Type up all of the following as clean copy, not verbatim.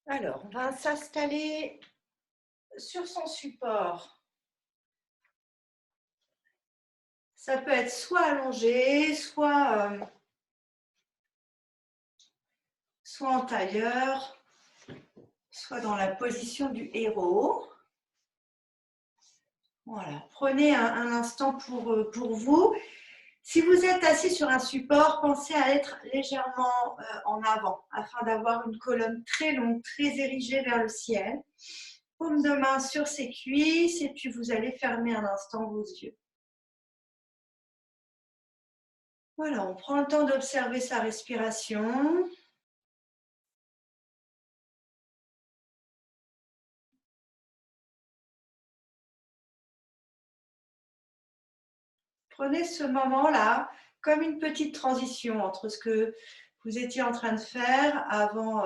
Alors, on va s'installer sur son support. Ça peut être soit allongé, soit en tailleur, soit dans la position du héros. Voilà, prenez un instant pour vous. Si vous êtes assis sur un support, pensez à être légèrement en avant afin d'avoir une colonne très longue, très érigée vers le ciel. Paume de main sur ses cuisses et puis vous allez fermer un instant vos yeux. Voilà, on prend le temps d'observer sa respiration. Prenez ce moment-là comme une petite transition entre ce que vous étiez en train de faire avant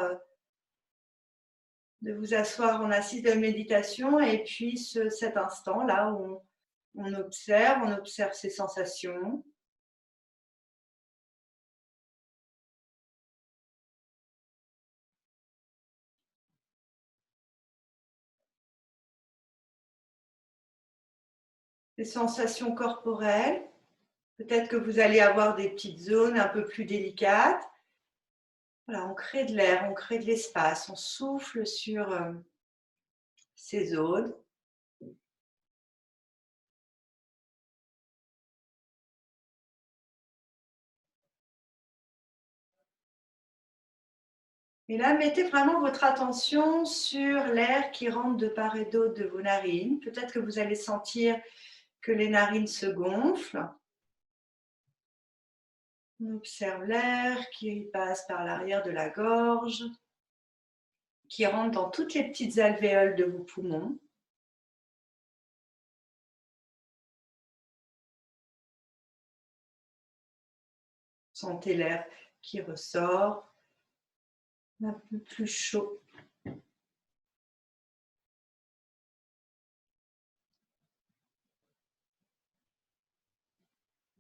de vous asseoir en assise de méditation et puis cet instant-là où on observe ses sensations. Les sensations corporelles. Peut-être que vous allez avoir des petites zones un peu plus délicates. Voilà, on crée de l'air, on crée de l'espace, on souffle sur ces zones. Et là, mettez vraiment votre attention sur l'air qui rentre de part et d'autre de vos narines. Peut-être que vous allez sentir que les narines se gonflent. On observe l'air qui passe par l'arrière de la gorge, qui rentre dans toutes les petites alvéoles de vos poumons. Sentez l'air qui ressort, un peu plus chaud.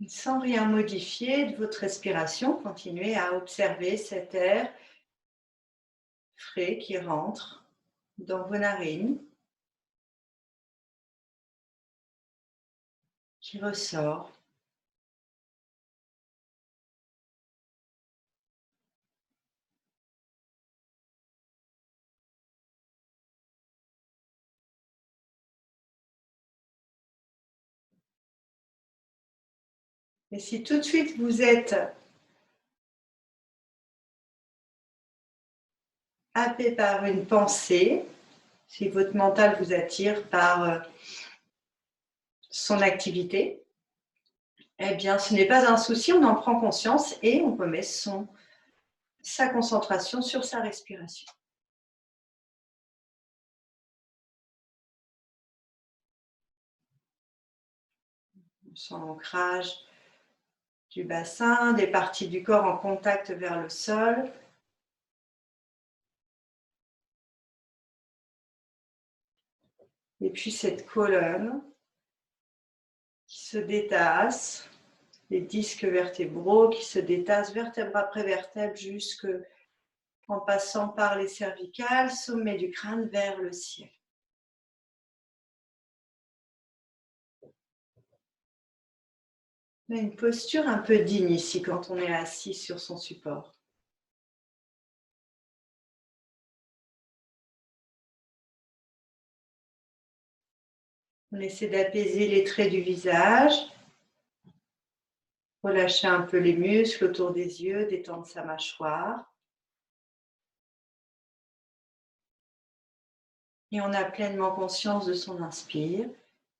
Sans rien modifier de votre respiration, continuez à observer cet air frais qui rentre dans vos narines, qui ressort. Et si tout de suite vous êtes happé par une pensée, si votre mental vous attire par son activité, eh bien, ce n'est pas un souci, on en prend conscience et on remet sa concentration sur sa respiration. On sent l'ancrage du bassin, des parties du corps en contact vers le sol. Et puis cette colonne qui se détasse, les disques vertébraux qui se détassent vertèbre après vertèbre jusqu'en passant par les cervicales, sommet du crâne vers le ciel. On a une posture un peu digne ici quand on est assis sur son support. On essaie d'apaiser les traits du visage, relâcher un peu les muscles autour des yeux, détendre sa mâchoire. Et on a pleinement conscience de son inspire,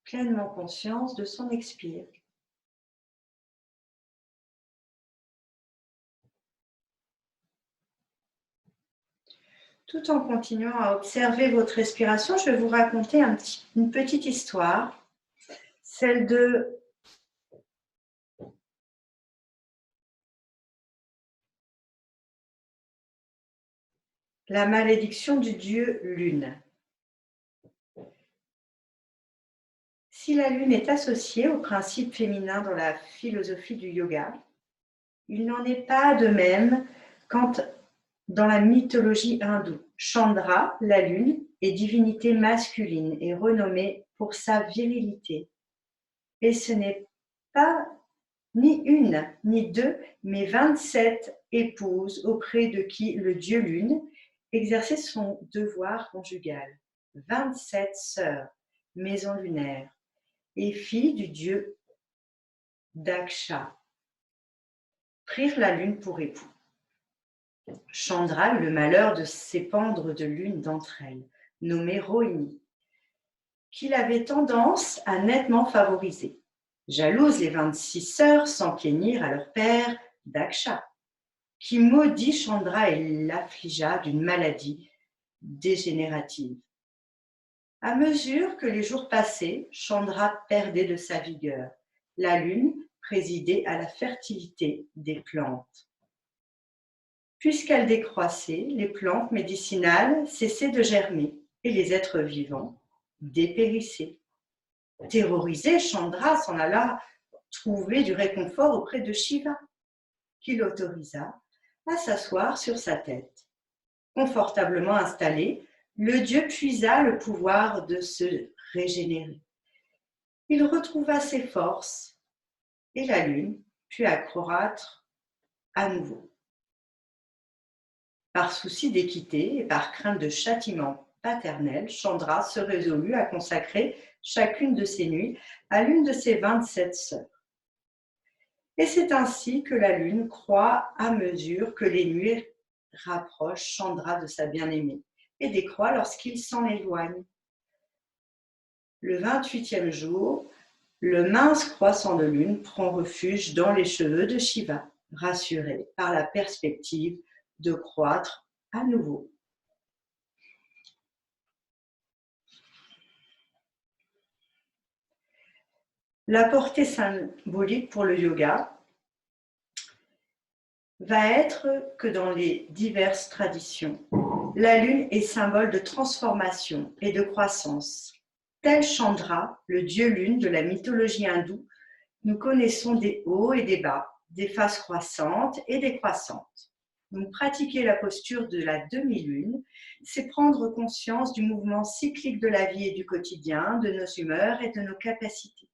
pleinement conscience de son expire. Tout en continuant à observer votre respiration, je vais vous raconter une petite histoire, celle de la malédiction du dieu Lune. Si la Lune est associée au principe féminin dans la philosophie du yoga, il n'en est pas de même quand Dans la mythologie hindoue, Chandra, la lune, est divinité masculine et renommée pour sa virilité. Et ce n'est pas ni une, ni deux, mais 27 épouses auprès de qui le dieu lune exerçait son devoir conjugal. 27 sœurs, maisons lunaires, et filles du dieu Daksha, prirent la lune pour époux. Chandra eut le malheur de s'épandre de l'une d'entre elles, nommée Rohini, qu'il avait tendance à nettement favoriser. Jalouses, les 26 sœurs s'en plaignirent à leur père, Daksha, qui maudit Chandra et l'affligea d'une maladie dégénérative. À mesure que les jours passaient, Chandra perdait de sa vigueur. La lune présidait à la fertilité des plantes. Puisqu'elle décroissait, les plantes médicinales cessaient de germer et les êtres vivants dépérissaient. Terrorisé, Chandra s'en alla trouver du réconfort auprès de Shiva, qui l'autorisa à s'asseoir sur sa tête. Confortablement installé, le dieu puisa le pouvoir de se régénérer. Il retrouva ses forces et la lune put accroître à nouveau. Par souci d'équité et par crainte de châtiment paternel, Chandra se résolut à consacrer chacune de ses nuits à l'une de ses 27 sœurs. Et c'est ainsi que la lune croît à mesure que les nuits rapprochent Chandra de sa bien-aimée et décroît lorsqu'il s'en éloigne. Le 28e jour, le mince croissant de lune prend refuge dans les cheveux de Shiva, rassuré par la perspective de croître à nouveau. La portée symbolique pour le yoga va être que dans les diverses traditions, la lune est symbole de transformation et de croissance. Tel Chandra, le dieu lune de la mythologie hindoue, nous connaissons des hauts et des bas, des phases croissantes et décroissantes. Donc, pratiquer la posture de la demi-lune, c'est prendre conscience du mouvement cyclique de la vie et du quotidien, de nos humeurs et de nos capacités.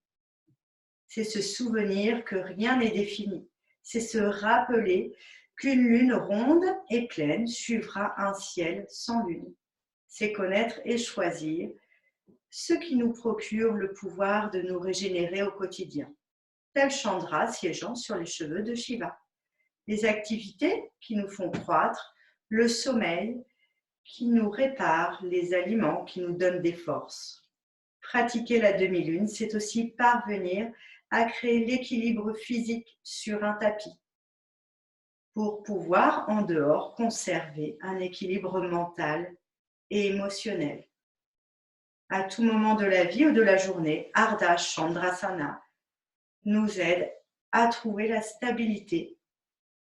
C'est se souvenir que rien n'est défini. C'est se rappeler qu'une lune ronde et pleine suivra un ciel sans lune. C'est connaître et choisir ce qui nous procure le pouvoir de nous régénérer au quotidien. Tel Chandra siégeant sur les cheveux de Shiva. Les activités qui nous font croître, le sommeil qui nous répare, les aliments qui nous donnent des forces. Pratiquer la demi-lune, c'est aussi parvenir à créer l'équilibre physique sur un tapis pour pouvoir en dehors conserver un équilibre mental et émotionnel. À tout moment de la vie ou de la journée, Ardha Chandrasana nous aide à trouver la stabilité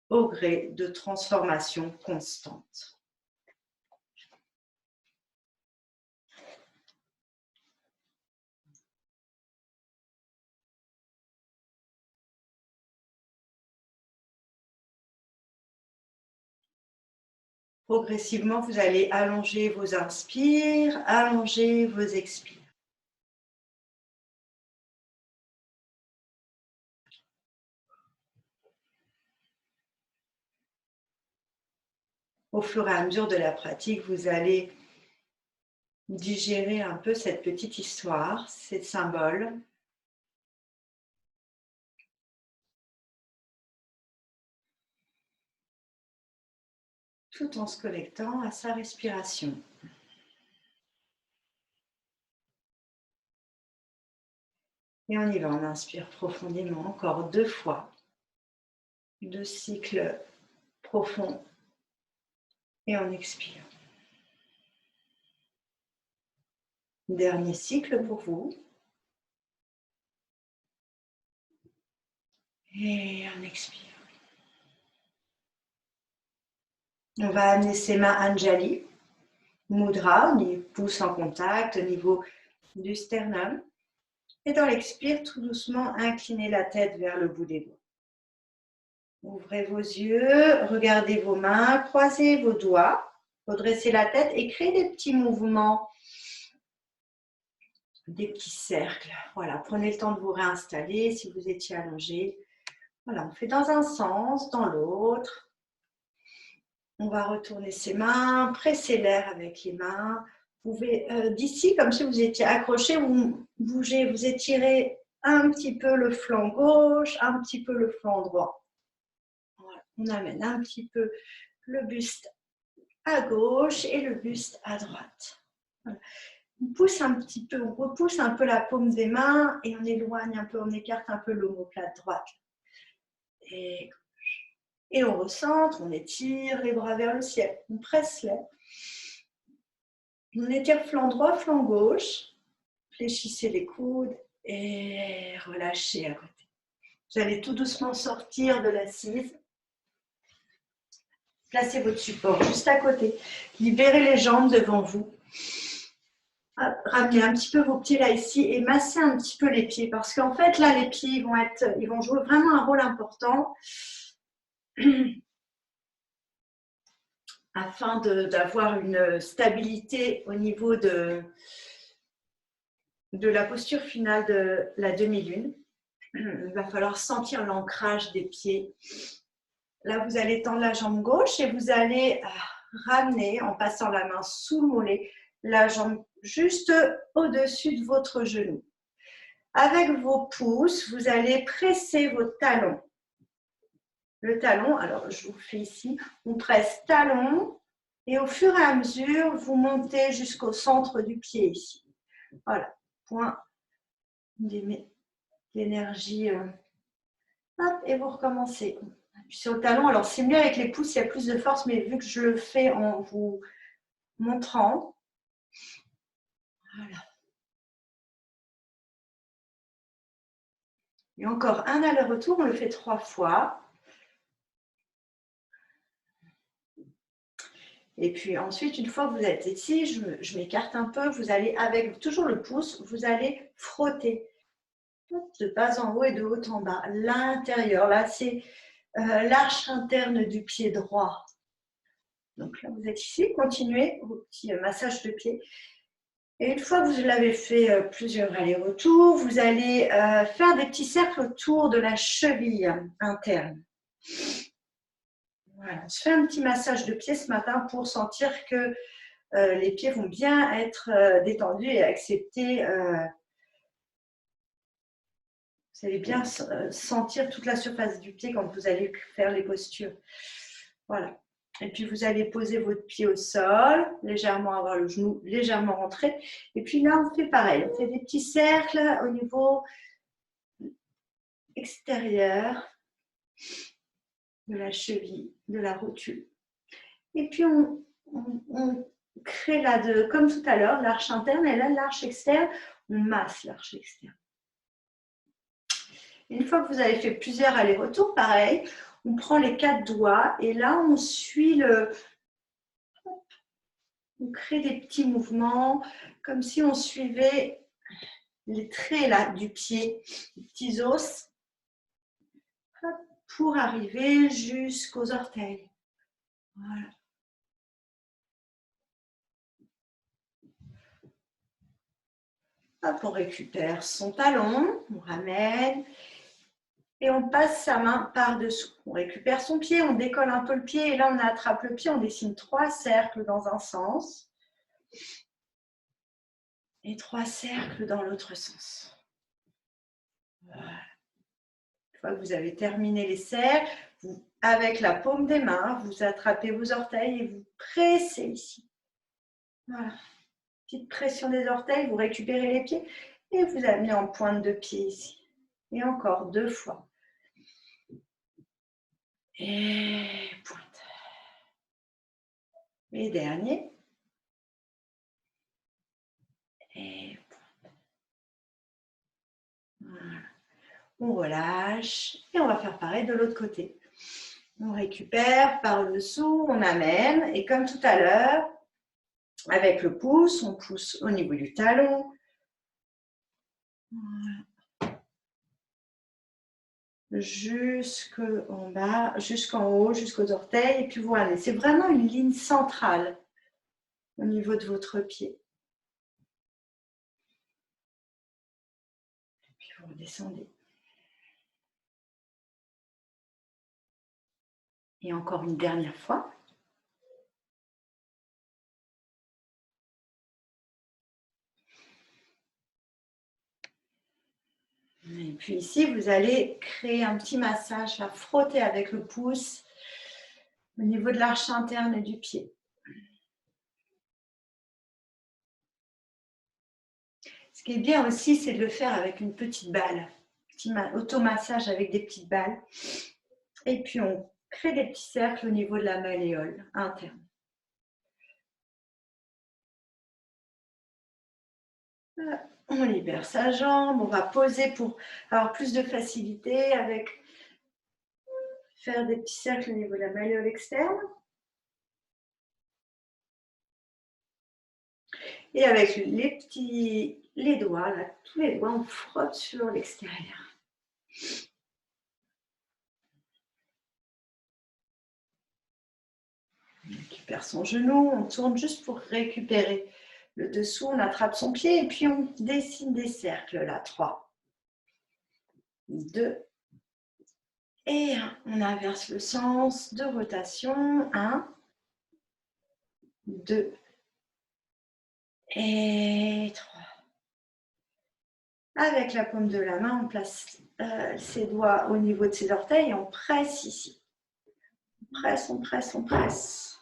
au gré de transformations constantes. Progressivement, vous allez allonger vos inspires, allonger vos expires. Au fur et à mesure de la pratique, vous allez digérer un peu cette petite histoire, ces symboles. Tout en se connectant à sa respiration. Et on y va, on inspire profondément, encore 2 fois. 2 cycles profonds. Et on expire. Dernier cycle pour vous. Et on expire. On va amener ses mains Anjali, Mudra, les pouces en contact au niveau du sternum. Et dans l'expire, tout doucement, incliner la tête vers le bout des doigts. Ouvrez vos yeux, regardez vos mains, croisez vos doigts, redressez la tête et créez des petits mouvements, des petits cercles. Voilà, prenez le temps de vous réinstaller si vous étiez allongé. Voilà, on fait dans un sens, dans l'autre. On va retourner ses mains, presser l'air avec les mains. Vous pouvez, d'ici, comme si vous étiez accroché, vous bougez, vous étirez un petit peu le flanc gauche, un petit peu le flanc droit. Voilà. On amène un petit peu le buste à gauche et le buste à droite. Voilà. On pousse un petit peu, on repousse un peu la paume des mains et on éloigne un peu, on écarte un peu l'omoplate droite. Et on recentre, on étire les bras vers le ciel, on presse-les. On étire flanc droit, flanc gauche. Fléchissez les coudes et relâchez à côté. Vous allez tout doucement sortir de l'assise. Placez votre support juste à côté. Libérez les jambes devant vous. Ramenez un petit peu vos pieds là ici et massez un petit peu les pieds parce qu'en fait là les pieds ils vont jouer vraiment un rôle important afin d'avoir une stabilité au niveau de la posture finale de la demi-lune. Il va falloir sentir l'ancrage des pieds. Là, vous allez tendre la jambe gauche et vous allez ramener, en passant la main sous le mollet, la jambe juste au-dessus de votre genou. Avec vos pouces, vous allez presser vos talons. Le talon, alors je vous fais ici, on presse talon et au fur et à mesure, vous montez jusqu'au centre du pied ici. Voilà, point d'énergie. Et vous recommencez. Puis sur le talon, alors c'est mieux avec les pouces, il y a plus de force, mais vu que je le fais en vous montrant. Voilà. Et encore un aller-retour, on le fait 3 fois. Et puis ensuite, une fois que vous êtes ici, je m'écarte un peu, vous allez avec toujours le pouce, vous allez frotter de bas en haut et de haut en bas. L'intérieur, là c'est l'arche interne du pied droit. Donc là, vous êtes ici, continuez vos petits massages de pied. Et une fois que vous l'avez fait plusieurs allers-retours, vous allez faire des petits cercles autour de la cheville interne. Voilà, on se fait un petit massage de pied ce matin pour sentir que les pieds vont bien être détendus et accepter. Vous allez bien sentir toute la surface du pied quand vous allez faire les postures. Voilà. Et puis, vous allez poser votre pied au sol, légèrement avoir le genou légèrement rentré. Et puis là, on fait pareil. On fait des petits cercles au niveau extérieur de la cheville, de la rotule. Et puis, on crée là, comme tout à l'heure, l'arche interne. Et là, l'arche externe, on masse l'arche externe. Une fois que vous avez fait plusieurs allers-retours, pareil, on prend les 4 doigts et là, on suit on crée des petits mouvements comme si on suivait les traits là, du pied, les petits os, pour arriver jusqu'aux orteils. Voilà. Hop, on récupère son talon, on ramène et on passe sa main par-dessous. On récupère son pied, on décolle un peu le pied et là on attrape le pied, on dessine 3 cercles dans un sens et 3 cercles dans l'autre sens. Voilà. Une fois que vous avez terminé les cercles, avec la paume des mains, vous attrapez vos orteils et vous pressez ici. Voilà. Petite pression des orteils, vous récupérez les pieds et vous amenez en pointe de pied ici. Et encore 2 fois. Et pointe. Et dernier. Et pointe. Voilà. On relâche et on va faire pareil de l'autre côté. On récupère par le dessous, on amène et comme tout à l'heure, avec le pouce, on pousse au niveau du talon. Voilà. jusqu'en bas, jusqu'en haut, jusqu'aux orteils. Et puis voilà, c'est vraiment une ligne centrale au niveau de votre pied. Et puis vous redescendez. Et encore une dernière fois. Et puis ici, vous allez créer un petit massage à frotter avec le pouce au niveau de l'arche interne du pied. Ce qui est bien aussi, c'est de le faire avec une petite balle. Petit automassage avec des petites balles. Et puis on crée des petits cercles au niveau de la malléole interne. On libère sa jambe, on va poser pour avoir plus de facilité avec faire des petits cercles au niveau de la malléole externe. Et avec les doigts, là, tous les doigts, on frotte sur l'extérieur. On récupère son genou, on tourne juste pour récupérer le dessous, on attrape son pied et puis on dessine des cercles là. 3, 2 et 1. On inverse le sens de rotation. 1, 2 et 3. Avec la paume de la main, on place ses doigts au niveau de ses orteils et on presse ici. On presse, on presse, on presse.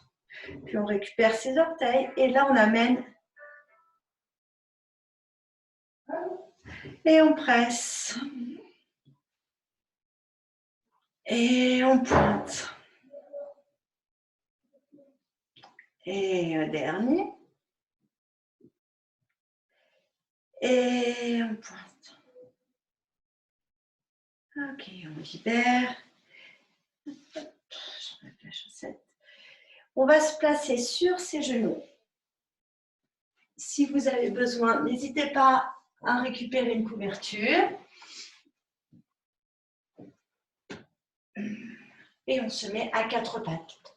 Puis on récupère ses orteils et là on amène et on presse. Et on pointe. Et un dernier. Et on pointe. Ok, on libère. J'enlève la chaussette. On va se placer sur ses genoux. Si vous avez besoin, n'hésitez pas à récupérer une couverture. Et on se met à 4 pattes.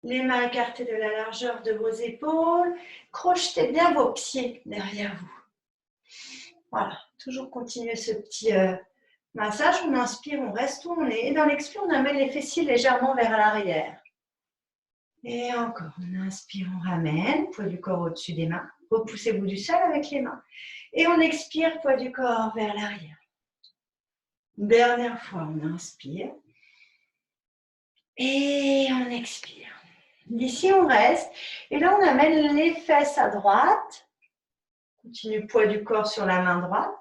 Les mains écartées de la largeur de vos épaules. Crochetez bien vos pieds derrière vous. Voilà, toujours continuer ce petit massage. On inspire, on reste où on est. Et dans l'expire, on amène les fessiers légèrement vers l'arrière. Et encore, on inspire, on ramène. Poids du corps au-dessus des mains. Repoussez-vous du sol avec les mains. Et on expire, poids du corps vers l'arrière. Dernière fois, on inspire. Et on expire. D'ici, on reste. Et là, on amène les fesses à droite. Continue poids du corps sur la main droite.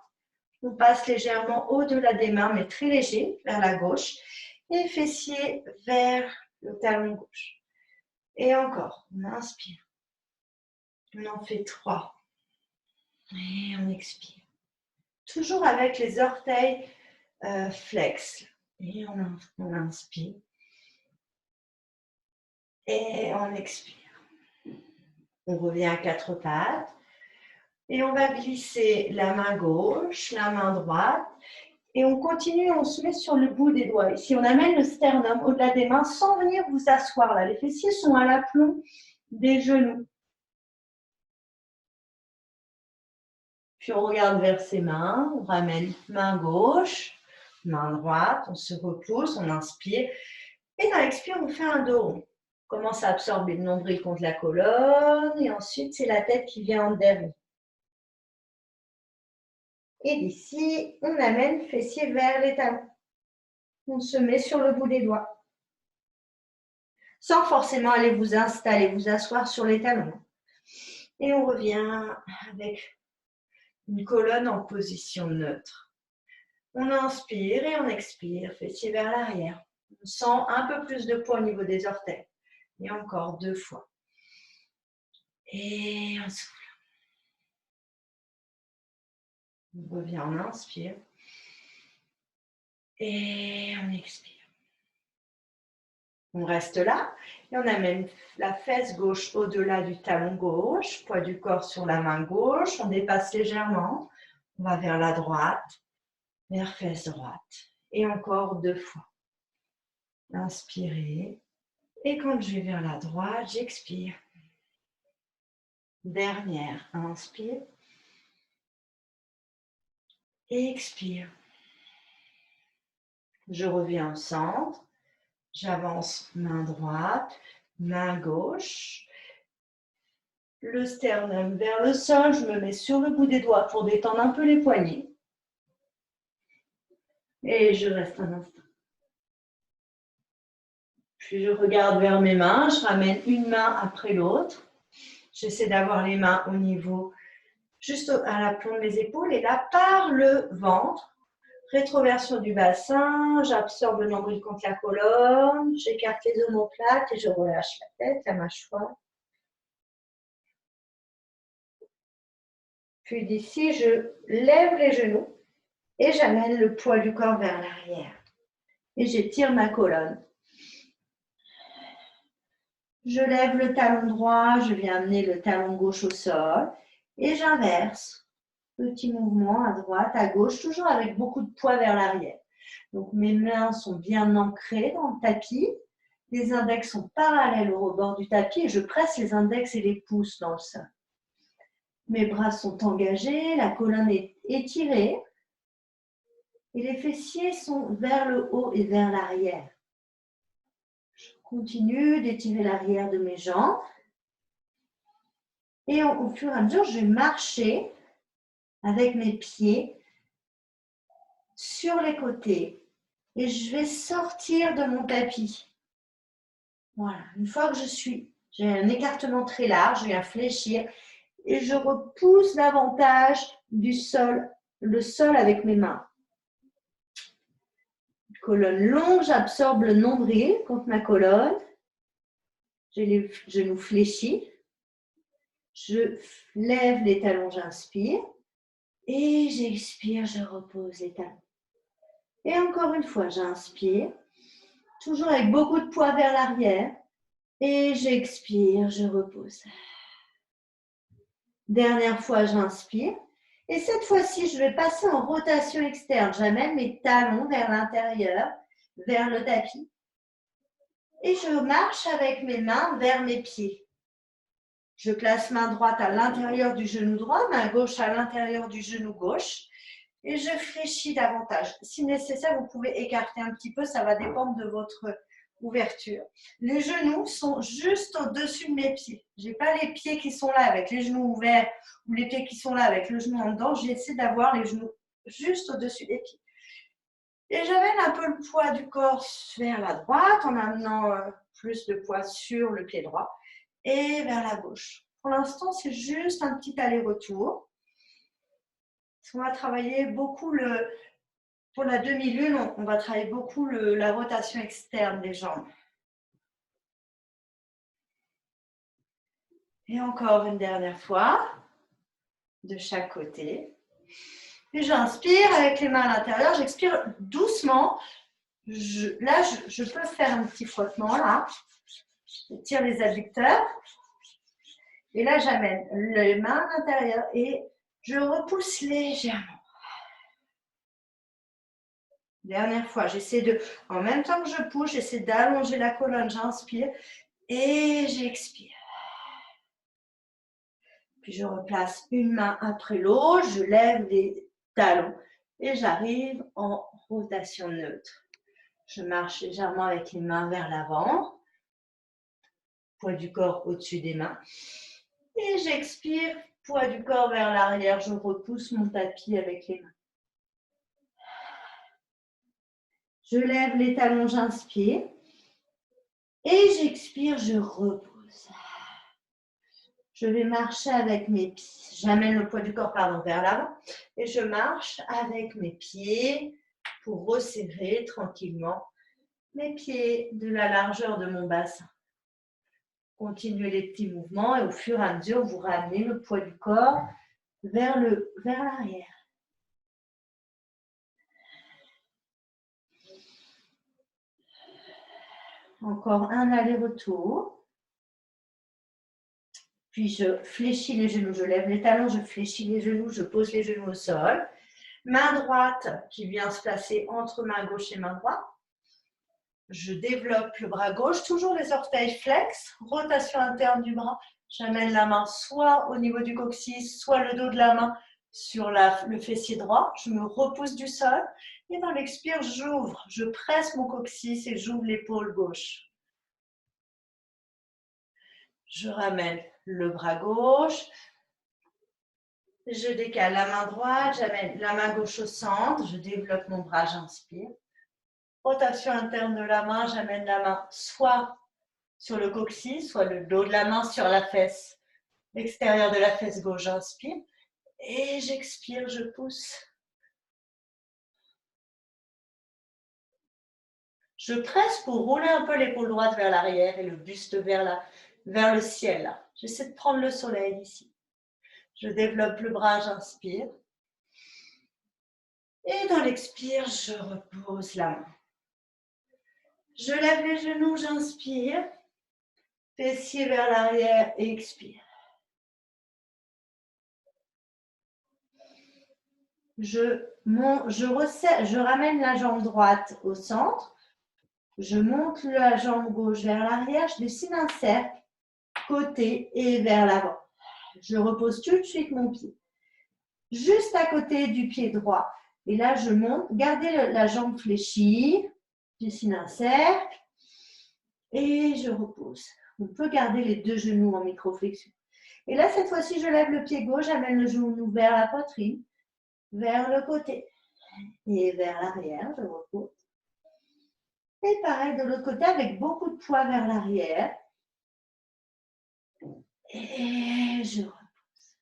On passe légèrement au-delà des mains, mais très léger, vers la gauche. Et fessiers vers le talon gauche. Et encore, on inspire. On en fait 3. Et on expire. Toujours avec les orteils flex. Et on inspire. Et on expire. On revient à 4 pattes. Et on va glisser la main gauche, la main droite. Et on continue, on se met sur le bout des doigts. Ici, on amène le sternum au-delà des mains sans venir vous asseoir là. Les fessiers sont à l'aplomb des genoux. Puis on regarde vers ses mains. On ramène main gauche, main droite. On se repousse, on inspire. Et dans l'expire, on fait un dos rond. On commence à absorber le nombril contre la colonne. Et ensuite, c'est la tête qui vient en dernier. Et d'ici, on amène fessier vers les talons. On se met sur le bout des doigts. Sans forcément aller vous installer, vous asseoir sur les talons. Et on revient avec une colonne en position neutre. On inspire et on expire, fessier vers l'arrière. On sent un peu plus de poids au niveau des orteils. Et encore 2 fois. Et on souffle. On revient, on inspire. Et on expire. On reste là et on amène la fesse gauche au-delà du talon gauche, poids du corps sur la main gauche, on dépasse légèrement, on va vers la droite, vers fesse droite. Et encore 2 fois. Inspirez. Et quand je vais vers la droite, j'expire. Dernière, inspire. Et expire. Je reviens au centre. J'avance main droite, main gauche. Le sternum vers le sol. Je me mets sur le bout des doigts pour détendre un peu les poignets. Et je reste un instant. Puis je regarde vers mes mains. Je ramène une main après l'autre. J'essaie d'avoir les mains au niveau, juste à la plomb de mes épaules. Et là, par le ventre, rétroversion du bassin, j'absorbe le nombril contre la colonne, j'écarte les omoplates et je relâche la tête, la mâchoire. Puis d'ici, je lève les genoux et j'amène le poids du corps vers l'arrière. Et j'étire ma colonne. Je lève le talon droit, je viens amener le talon gauche au sol et j'inverse. Petit mouvement à droite, à gauche, toujours avec beaucoup de poids vers l'arrière. Donc mes mains sont bien ancrées dans le tapis. Les index sont parallèles au rebord du tapis et je presse les index et les pouces dans le sol. Mes bras sont engagés, la colonne est étirée et les fessiers sont vers le haut et vers l'arrière. Je continue d'étirer l'arrière de mes jambes. Et au fur et à mesure, je vais marcher avec mes pieds sur les côtés et je vais sortir de mon tapis. Voilà, une fois que j'ai un écartement très large, je viens fléchir et je repousse davantage du sol, le sol avec mes mains. Colonne longue, j'absorbe le nombril contre ma colonne. J'ai les genoux fléchis. Je lève les talons, j'inspire. Et j'expire, je repose les talons. Et encore une fois, j'inspire. Toujours avec beaucoup de poids vers l'arrière. Et j'expire, je repose. Dernière fois, j'inspire. Et cette fois-ci, je vais passer en rotation externe. J'amène mes talons vers l'intérieur, vers le tapis. Et je marche avec mes mains vers mes pieds. Je place main droite à l'intérieur du genou droit, main gauche à l'intérieur du genou gauche. Et je fléchis davantage. Si nécessaire, vous pouvez écarter un petit peu, ça va dépendre de votre ouverture. Les genoux sont juste au-dessus de mes pieds. Je n'ai pas les pieds qui sont là avec les genoux ouverts ou les pieds qui sont là avec le genou en dedans. J'essaie d'avoir les genoux juste au-dessus des pieds. Et j'amène un peu le poids du corps vers la droite en amenant plus de poids sur le pied droit et vers la gauche. Pour l'instant, c'est juste un petit aller-retour. On va travailler beaucoup pour la demi-lune, on va travailler beaucoup la rotation externe des jambes. Et encore une dernière fois, de chaque côté. Et j'inspire avec les mains à l'intérieur, j'expire doucement. Là, je peux faire un petit frottement, là. Je tire les adducteurs. Et là, j'amène les mains à l'intérieur et je repousse légèrement. Dernière fois, en même temps que je pousse, j'essaie d'allonger la colonne, j'inspire et j'expire. Puis je replace une main après l'autre, je lève les talons et j'arrive en rotation neutre. Je marche légèrement avec les mains vers l'avant, poids du corps au-dessus des mains. Et j'expire, poids du corps vers l'arrière, je repousse mon tapis avec les mains. Je lève les talons, j'inspire. Et j'expire, je repose. Je vais marcher avec mes pieds. J'amène le poids du corps vers l'avant. Et je marche avec mes pieds pour resserrer tranquillement mes pieds de la largeur de mon bassin. Continuez les petits mouvements et au fur et à mesure, vous ramenez le poids du corps vers l'arrière. Encore un aller-retour. Puis je fléchis les genoux, je lève les talons, je fléchis les genoux, je pose les genoux au sol. Main droite qui vient se placer entre main gauche et main droite. Je développe le bras gauche, toujours les orteils flex, rotation interne du bras. J'amène la main soit au niveau du coccyx, soit le dos de la main sur le fessier droit. Je me repousse du sol et dans l'expire, j'ouvre. Je presse mon coccyx et j'ouvre l'épaule gauche. Je ramène le bras gauche. Je décale la main droite, j'amène la main gauche au centre. Je développe mon bras, j'inspire. Rotation interne de la main, j'amène la main soit sur le coccyx, soit le dos de la main sur la fesse, l'extérieur de la fesse gauche, j'inspire. Et j'expire, je pousse. Je presse pour rouler un peu l'épaule droite vers l'arrière et le buste vers le ciel. J'essaie de prendre le soleil ici. Je développe le bras, j'inspire. Et dans l'expire, je repose la main. Je lève les genoux, j'inspire. Fessier vers l'arrière et expire. Je ramène la jambe droite au centre. Je monte la jambe gauche vers l'arrière. Je dessine un cercle, côté et vers l'avant. Je repose tout de suite mon pied. Juste à côté du pied droit. Et là, je monte. Gardez la jambe fléchie. Je dessine un cercle. Et je repose. On peut garder les deux genoux en microflexion. Et là, cette fois-ci, je lève le pied gauche. J'amène le genou vers la poitrine. Vers le côté. Et vers l'arrière, je repose. Et pareil de l'autre côté, avec beaucoup de poids vers l'arrière. Et je repose.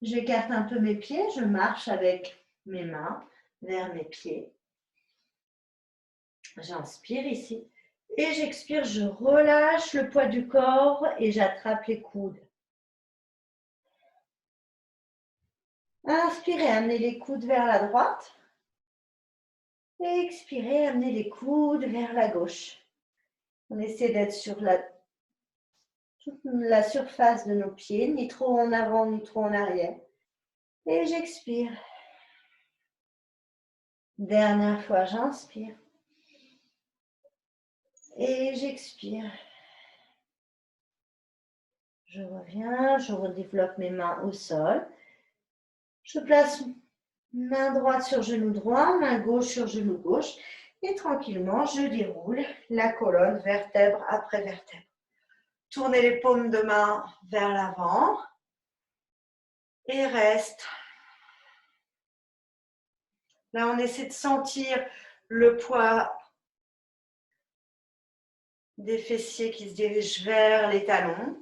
J'écarte un peu mes pieds, je marche avec mes mains vers mes pieds. J'inspire ici. Et j'expire, je relâche le poids du corps et j'attrape les coudes. Inspirez, amenez les coudes vers la droite. Et expirez, amenez les coudes vers la gauche. On essaie d'être sur toute la surface de nos pieds, ni trop en avant, ni trop en arrière. Et j'expire. Dernière fois, j'inspire. Et j'expire. Je reviens, je redéveloppe mes mains au sol. Je place main droite sur genou droit, main gauche sur genou gauche. Et tranquillement, je déroule la colonne vertèbre après vertèbre. Tournez les paumes de main vers l'avant. Et reste. Là, on essaie de sentir le poids des fessiers qui se dirigent vers les talons.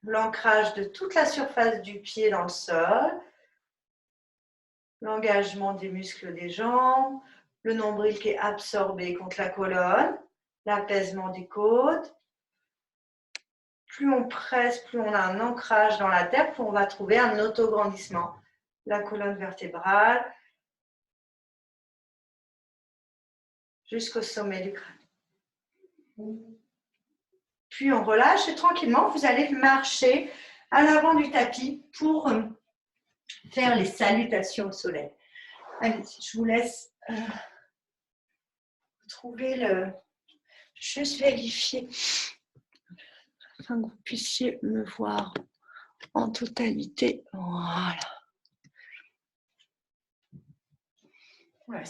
L'ancrage de toute la surface du pied dans le sol. L'engagement des muscles des jambes. Le nombril qui est absorbé contre la colonne. L'apaisement des côtes. Plus on presse, plus on a un ancrage dans la terre, plus on va trouver un autograndissement. La colonne vertébrale jusqu'au sommet du crâne. Puis on relâche et tranquillement, vous allez marcher à l'avant du tapis pour faire les salutations au soleil. Allez, je vous laisse trouver le... Juste vérifier afin que vous puissiez me voir en totalité. Voilà. Voilà,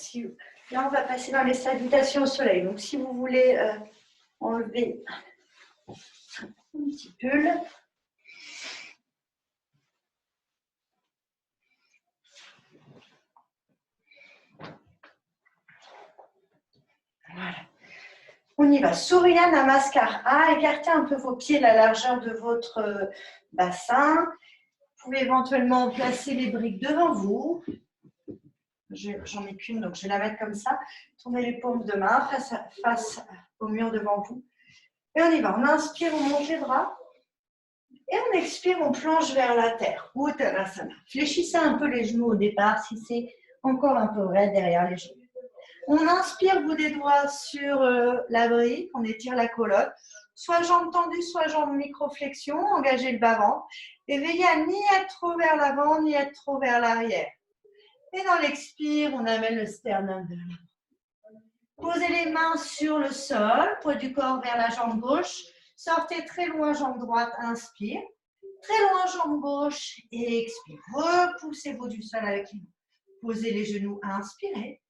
là, on va passer dans les salutations au soleil. Donc, si vous voulez enlever un petit pull. Voilà. On y va. Surya Namaskara. Écartez un peu vos pieds, la largeur de votre bassin. Vous pouvez éventuellement placer les briques devant vous. J'en ai qu'une, donc je vais la mettre comme ça. Tournez les paumes de main face au mur devant vous. Et on y va. On inspire, on monte les bras. Et on expire, on plonge vers la terre. Uttanasana. Fléchissez un peu les genoux au départ si c'est encore un peu raide derrière les genoux. On inspire, bout des doigts sur la brique, on étire la colonne. Soit jambes tendues, soit jambes micro-flexion, engagez le bas-ventre. Et veillez à ni être trop vers l'avant, ni être trop vers l'arrière. Et dans l'expire, on amène le sternum vers l'avant. Posez les mains sur le sol, poids du corps vers la jambe gauche. Sortez très loin, jambe droite, inspire. Très loin, jambe gauche et expire. Repoussez-vous du sol avec les mains. Posez les genoux, inspirez.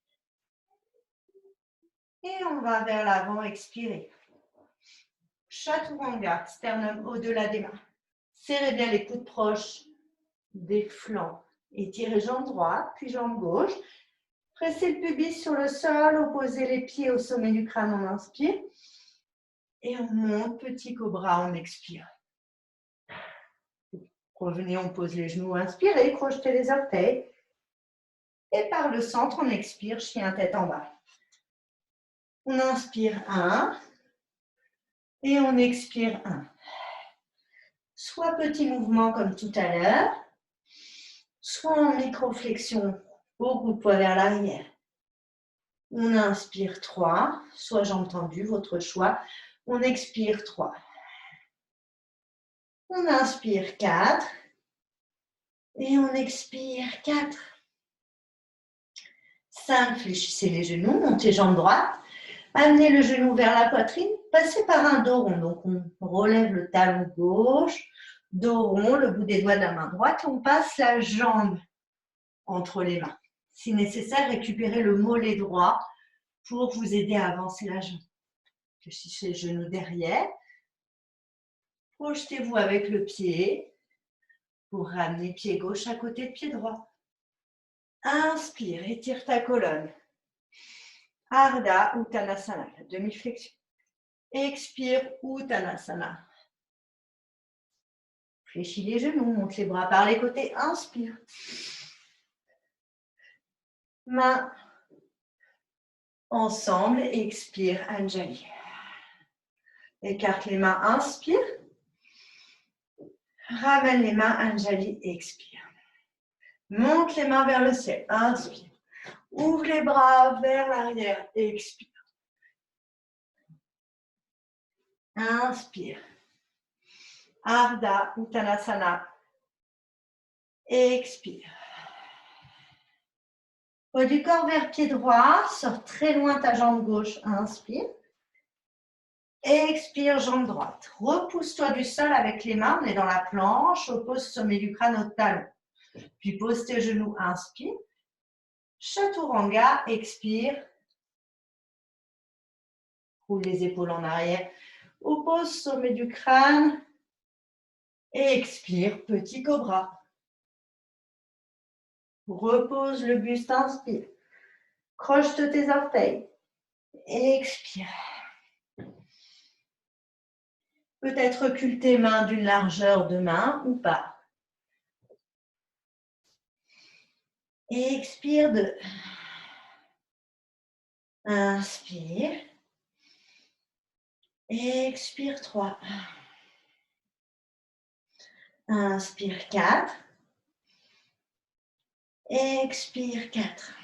Et on va vers l'avant, expirez. Chaturanga, sternum au-delà des mains. Serrez bien les coudes proches des flancs. Étirez jambe droite, puis jambe gauche. Pressez le pubis sur le sol, opposez les pieds au sommet du crâne, on inspire. Et on monte, petit cobra, on expire. Revenez, on pose les genoux, inspirez, crochetez les orteils. Et par le centre, on expire, chien tête en bas. On inspire 1 et on expire 1. Soit petit mouvement comme tout à l'heure, soit en micro-flexion, beaucoup de poids vers l'arrière. On inspire 3, soit jambes tendues, votre choix. On expire 3. On inspire 4 et on expire 4. 5, fléchissez les genoux, montez jambes droites. Amenez le genou vers la poitrine, passez par un dos rond. Donc, on relève le talon gauche, dos rond, le bout des doigts de la main droite. On passe la jambe entre les mains. Si nécessaire, récupérez le mollet droit pour vous aider à avancer la jambe. Fléchissez le genou derrière. Projetez-vous avec le pied pour ramener pied gauche à côté de pied droit. Inspire, étire ta colonne. Ardha Uttanasana, la demi-flexion. Expire, Uttanasana. Fléchis les genoux, monte les bras par les côtés. Inspire. Mains ensemble, expire, Anjali. Écarte les mains, inspire. Ramène les mains, Anjali, expire. Monte les mains vers le ciel, inspire. Ouvre les bras vers l'arrière, expire. Inspire. Ardha Uttanasana. Expire. Poids du corps vers pied droit, sors très loin ta jambe gauche, inspire. Expire, jambe droite. Repousse-toi du sol avec les mains, on est dans la planche, oppose sommet du crâne au talon. Puis pose tes genoux, inspire. Chaturanga, expire. Roule les épaules en arrière. Oppose sommet du crâne. Expire, petit cobra. Repose le buste, inspire. Croche-toi tes orteils. Expire. Peut-être recule tes mains d'une largeur de main ou pas. Expire 2. Inspire. Expire 3. Inspire 4. Expire 4.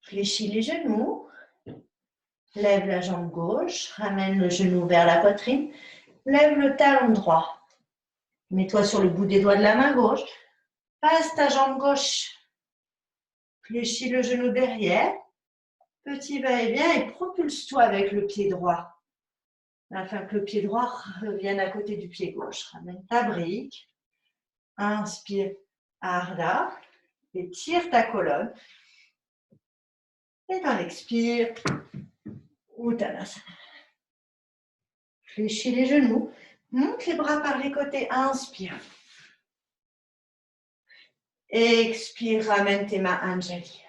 Fléchis les genoux. Lève la jambe gauche. Ramène le genou vers la poitrine. Lève le talon droit. Mets-toi sur le bout des doigts de la main gauche. Passe ta jambe gauche. Fléchis le genou derrière. Petit va-et-vient et propulse-toi avec le pied droit. Afin que le pied droit revienne à côté du pied gauche. Ramène ta brique. Inspire, Ardha. Étire ta colonne. Et dans l'expire, Uttanasana. Fléchis les genoux. Monte les bras par les côtés. Inspire. Expire, ramène tes mains, Anjali.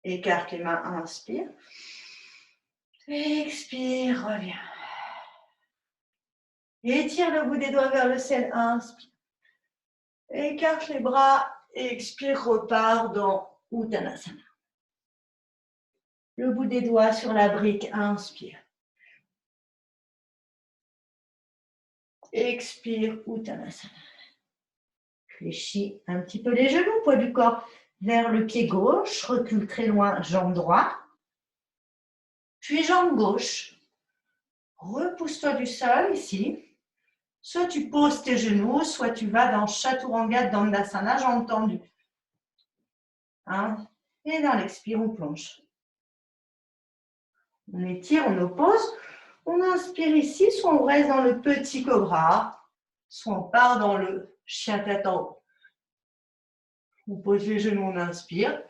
Écarte les mains, inspire. Expire, reviens. Étire le bout des doigts vers le ciel, inspire. Écarte les bras, expire, repars dans Uttanasana. Le bout des doigts sur la brique, inspire. Expire, Uttanasana. Fléchis un petit peu les genoux, poids du corps vers le pied gauche, recule très loin, jambe droite, puis jambe gauche. Repousse-toi du sol ici. Soit tu poses tes genoux, soit tu vas dans Chaturanga Dandasana, jambes tendues. Hein? Et dans l'expire, on plonge. On étire, on oppose. On inspire ici, soit on reste dans le petit cobra, soit on part dans le chien tête en haut. On pose les genoux, on inspire.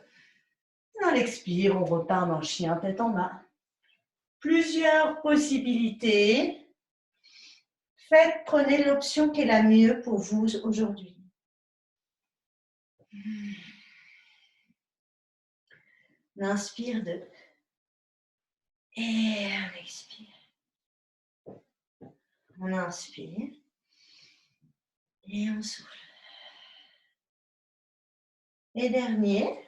Dans l'expire, on repart dans le chien tête en bas. Plusieurs possibilités. Prenez l'option qui est la mieux pour vous aujourd'hui. On inspire 2. Et on expire. On inspire. Et on souffle. Et dernier.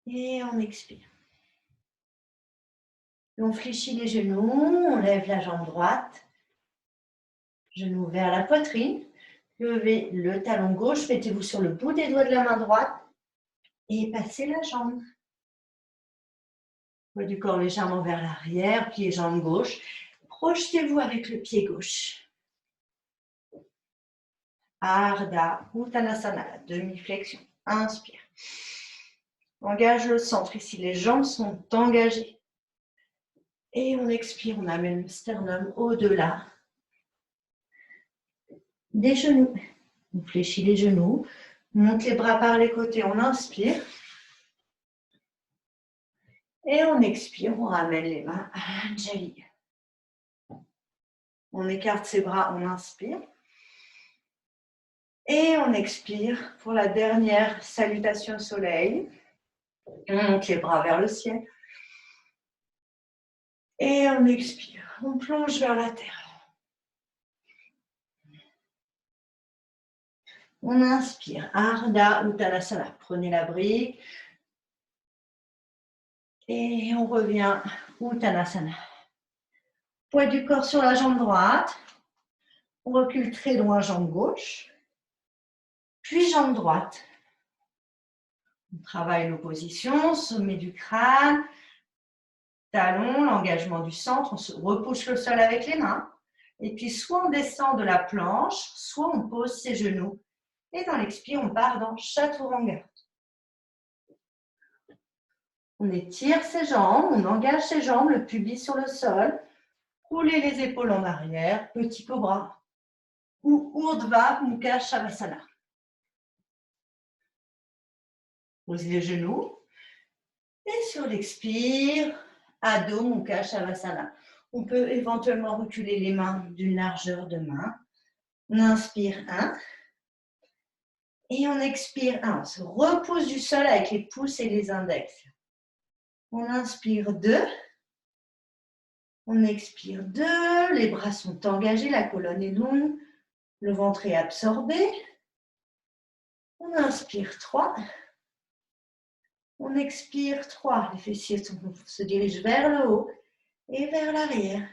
Et on expire. On fléchit les genoux, on lève la jambe droite. Genou vers la poitrine. Levez le talon gauche, mettez-vous sur le bout des doigts de la main droite. Et passez la jambe. Poids du corps légèrement vers l'arrière, pied, jambe gauche. Projetez-vous avec le pied gauche. Ardha Uttanasana, demi-flexion. Inspire. Engage le centre. Ici, les jambes sont engagées. Et on expire, on amène le sternum au-delà des genoux. On fléchit les genoux. On monte les bras par les côtés. On inspire. Et on expire, on ramène les mains à l'Anjali. On écarte ses bras, on inspire. Et on expire pour la dernière salutation au soleil. On monte les bras vers le ciel. Et on expire. On plonge vers la terre. On inspire. Ardha Uttanasana. Prenez la brique. Et on revient. Uttanasana. Poids du corps sur la jambe droite. On recule très loin, jambe gauche. Puis jambe droite. On travaille l'opposition, sommet du crâne, talon, l'engagement du centre. On se repousse le sol avec les mains. Et puis, soit on descend de la planche, soit on pose ses genoux. Et dans l'expire, on part dans Chaturanga. On étire ses jambes, on engage ses jambes, le pubis sur le sol. Roulez les épaules en arrière, petit cobra. Ou Urdhva Mukha Shavasana. Posez les genoux. Et sur l'expire, Adho Mukha Shavasana. On peut éventuellement reculer les mains d'une largeur de main. On inspire 1. Et on expire 1. On se repose du sol avec les pouces et les index. On inspire 2. On expire 2. Les bras sont engagés, la colonne est longue. Le ventre est absorbé. On inspire 3. On expire 3. Les fessiers se dirigent vers le haut et vers l'arrière.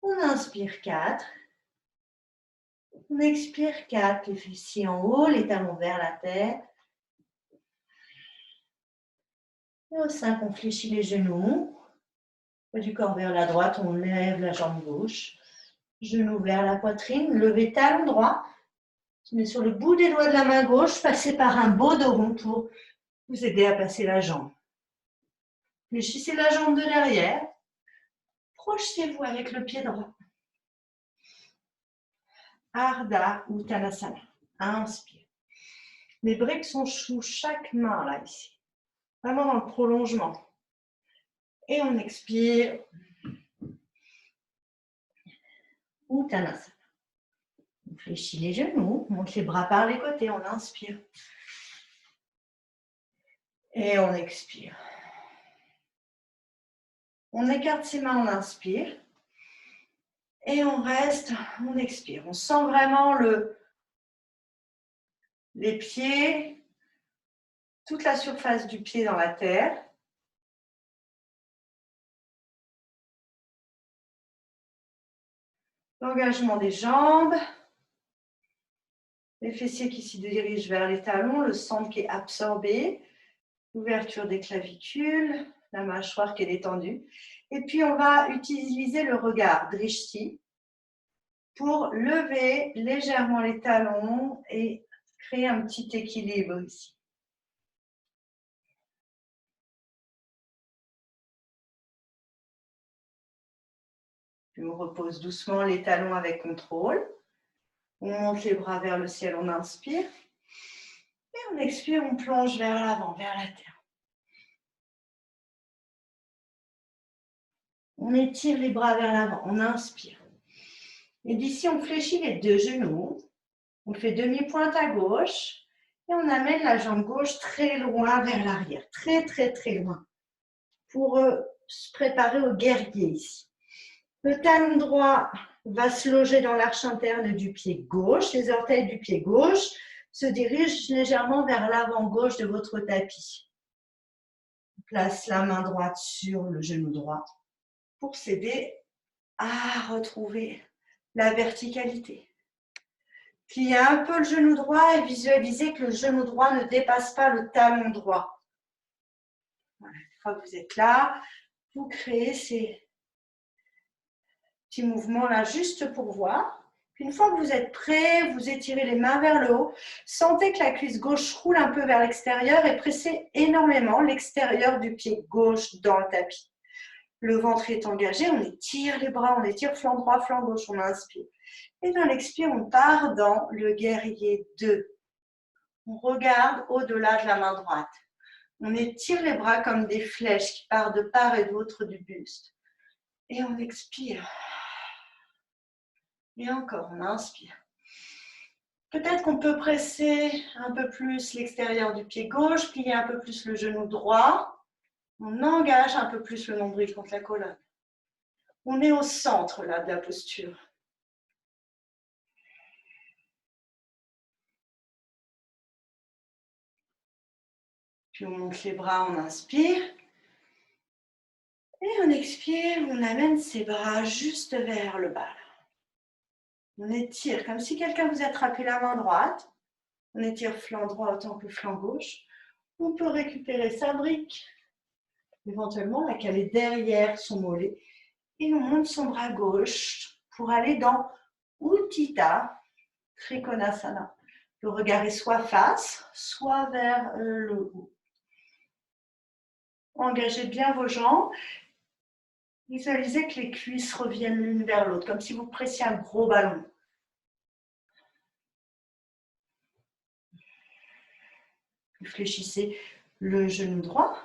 On inspire 4. On expire 4. Les fessiers en haut, les talons vers la terre. Et au 5, on fléchit les genoux. Du corps vers la droite, on lève la jambe gauche. Genou vers la poitrine. Levez talon droit. On met sur le bout des doigts de la main gauche. Passez par un beau dos rond pour vous aider à passer la jambe. Fléchissez la jambe de derrière. Projetez-vous avec le pied droit. Ardha Uttanasana. Inspire. Les briques sont sous chaque main, là, ici. Vraiment dans le prolongement. Et on expire. Uttanasana. On fléchit les genoux, on monte les bras par les côtés, on inspire. Et on expire. On écarte ses mains, on inspire. Et on reste, on expire. On sent vraiment les pieds, toute la surface du pied dans la terre. L'engagement des jambes. Les fessiers qui s'y dirigent vers les talons, le centre qui est absorbé, l'ouverture des clavicules, la mâchoire qui est détendue. Et puis, on va utiliser le regard, drishti, pour lever légèrement les talons et créer un petit équilibre ici. Puis on repose doucement les talons avec contrôle. On monte les bras vers le ciel, on inspire. Et on expire, on plonge vers l'avant, vers la terre. On étire les bras vers l'avant, on inspire. Et d'ici, on fléchit les deux genoux. On fait demi-pointe à gauche. Et on amène la jambe gauche très loin vers l'arrière. Très, très, très loin. Pour se préparer au guerrier ici. Le talon droit va se loger dans l'arche interne du pied gauche. Les orteils du pied gauche se dirigent légèrement vers l'avant gauche de votre tapis. On place la main droite sur le genou droit pour s'aider à retrouver la verticalité. Pliez un peu le genou droit et visualisez que le genou droit ne dépasse pas le talon droit. Voilà. Une fois que vous êtes là, vous créez ces petits mouvements là juste pour voir. Puis une fois que vous êtes prêt, vous étirez les mains vers le haut. Sentez que la cuisse gauche roule un peu vers l'extérieur et pressez énormément l'extérieur du pied gauche dans le tapis. Le ventre est engagé, on étire les bras, on étire flanc droit, flanc gauche, on inspire. Et dans l'expire, on part dans le guerrier 2. On regarde au-delà de la main droite. On étire les bras comme des flèches qui partent de part et d'autre du buste. Et on expire. Et encore, on inspire. Peut-être qu'on peut presser un peu plus l'extérieur du pied gauche, plier un peu plus le genou droit. On engage un peu plus le nombril contre la colonne. On est au centre là, de la posture. Puis on monte les bras, on inspire. Et on expire, on amène ses bras juste vers le bas. On étire comme si quelqu'un vous attrapait la main droite. On étire flanc droit autant que flanc gauche. On peut récupérer sa brique, éventuellement laquelle est derrière son mollet. Et on monte son bras gauche pour aller dans Utthita Trikonasana. Le regard est soit face, soit vers le haut. Engagez bien vos jambes. Visualisez que les cuisses reviennent l'une vers l'autre, comme si vous pressiez un gros ballon. Fléchissez le genou droit.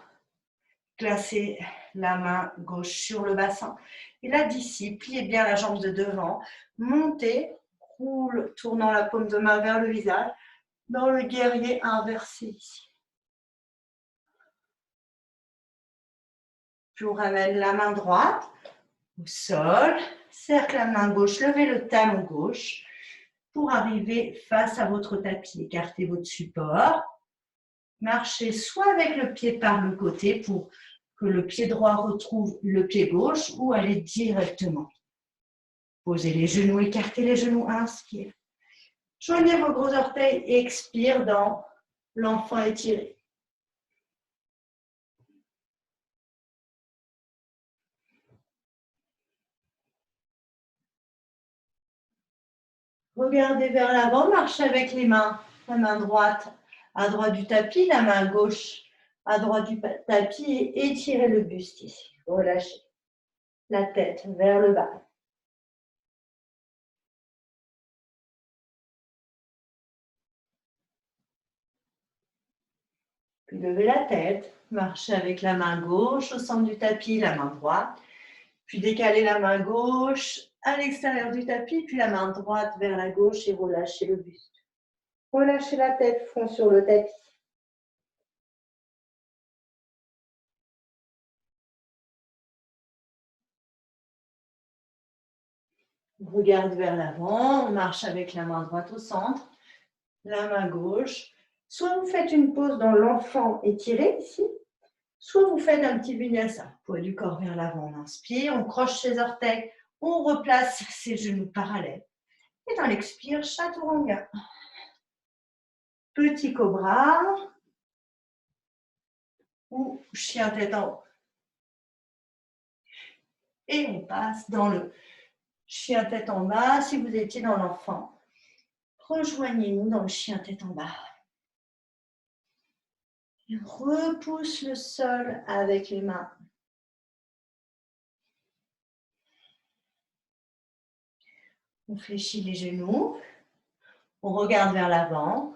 Placez la main gauche sur le bassin. Et là, d'ici, pliez bien la jambe de devant. Montez, roule, tournant la paume de main vers le visage, dans le guerrier inversé ici. Puis on ramène la main droite au sol, cercle la main gauche, levez le talon gauche pour arriver face à votre tapis. Écartez votre support. Marchez soit avec le pied par le côté pour que le pied droit retrouve le pied gauche ou aller directement. Posez les genoux, écartez les genoux, inspire. Joignez vos gros orteils et expire dans l'enfant étiré. Regardez vers l'avant, marchez avec les mains. La main droite à droite du tapis, la main gauche à droite du tapis et étirez le buste ici. Relâchez la tête vers le bas. Puis levez la tête, marchez avec la main gauche au centre du tapis, la main droite. Puis décalez la main gauche à l'extérieur du tapis, puis la main droite vers la gauche et relâchez le buste. Relâchez la tête, front sur le tapis. On regarde vers l'avant, on marche avec la main droite au centre, la main gauche. Soit vous faites une pause dans l'enfant étiré ici, soit vous faites un petit vinyasa. Poids du corps vers l'avant, on inspire, on croche ses orteils, on replace ses genoux parallèles. Et dans l'expire, chaturanga. petit cobra ou chien tête en haut. Et on passe dans le chien tête en bas. Si vous étiez dans l'enfant, rejoignez-nous dans le chien tête en bas. Et on repousse le sol avec les mains. On fléchit les genoux. On regarde vers l'avant.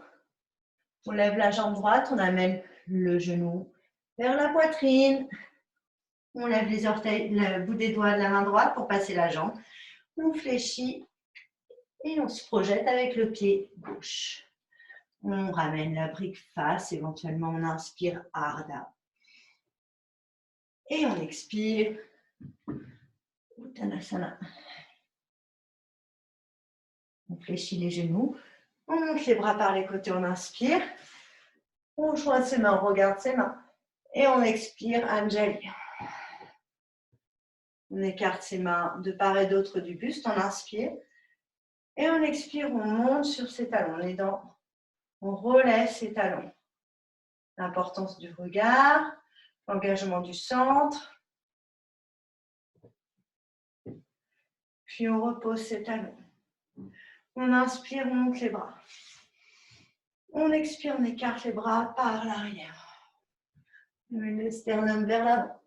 On lève la jambe droite. On amène le genou vers la poitrine. On lève les orteils, le bout des doigts de la main droite pour passer la jambe. On fléchit et on se projette avec le pied gauche. On ramène la brique face. Éventuellement, on inspire Ardha. Et on expire. Uttanasana. On fléchit les genoux. On monte les bras par les côtés. On inspire. On joint ses mains. On regarde ses mains. Et on expire Anjali. On écarte ses mains de part et d'autre du buste. On inspire. Et on expire. On monte sur ses talons. Les dents. On relève ses talons. L'importance du regard. L'engagement du centre. Puis on repose ses talons. On inspire, on monte les bras. On expire, on écarte les bras par l'arrière. On met le sternum vers l'avant.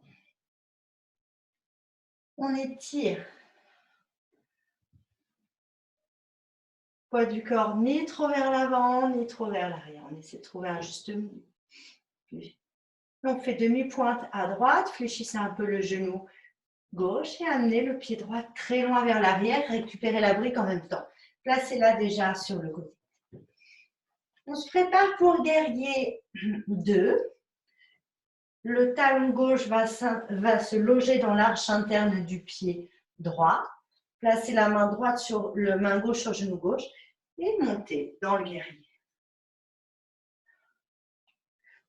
On étire. Poids du corps ni trop vers l'avant, ni trop vers l'arrière. On essaie de trouver un juste milieu. On fait demi-pointe à droite. Fléchissez un peu le genou gauche et amenez le pied droit très loin vers l'arrière. Récupérez la brique en même temps. Placez-la déjà sur le côté. On se prépare pour guerrier 2. Le talon gauche va se loger dans l'arche interne du pied droit. Placez la main droite sur le main gauche sur le genou gauche et montez dans le guerrier.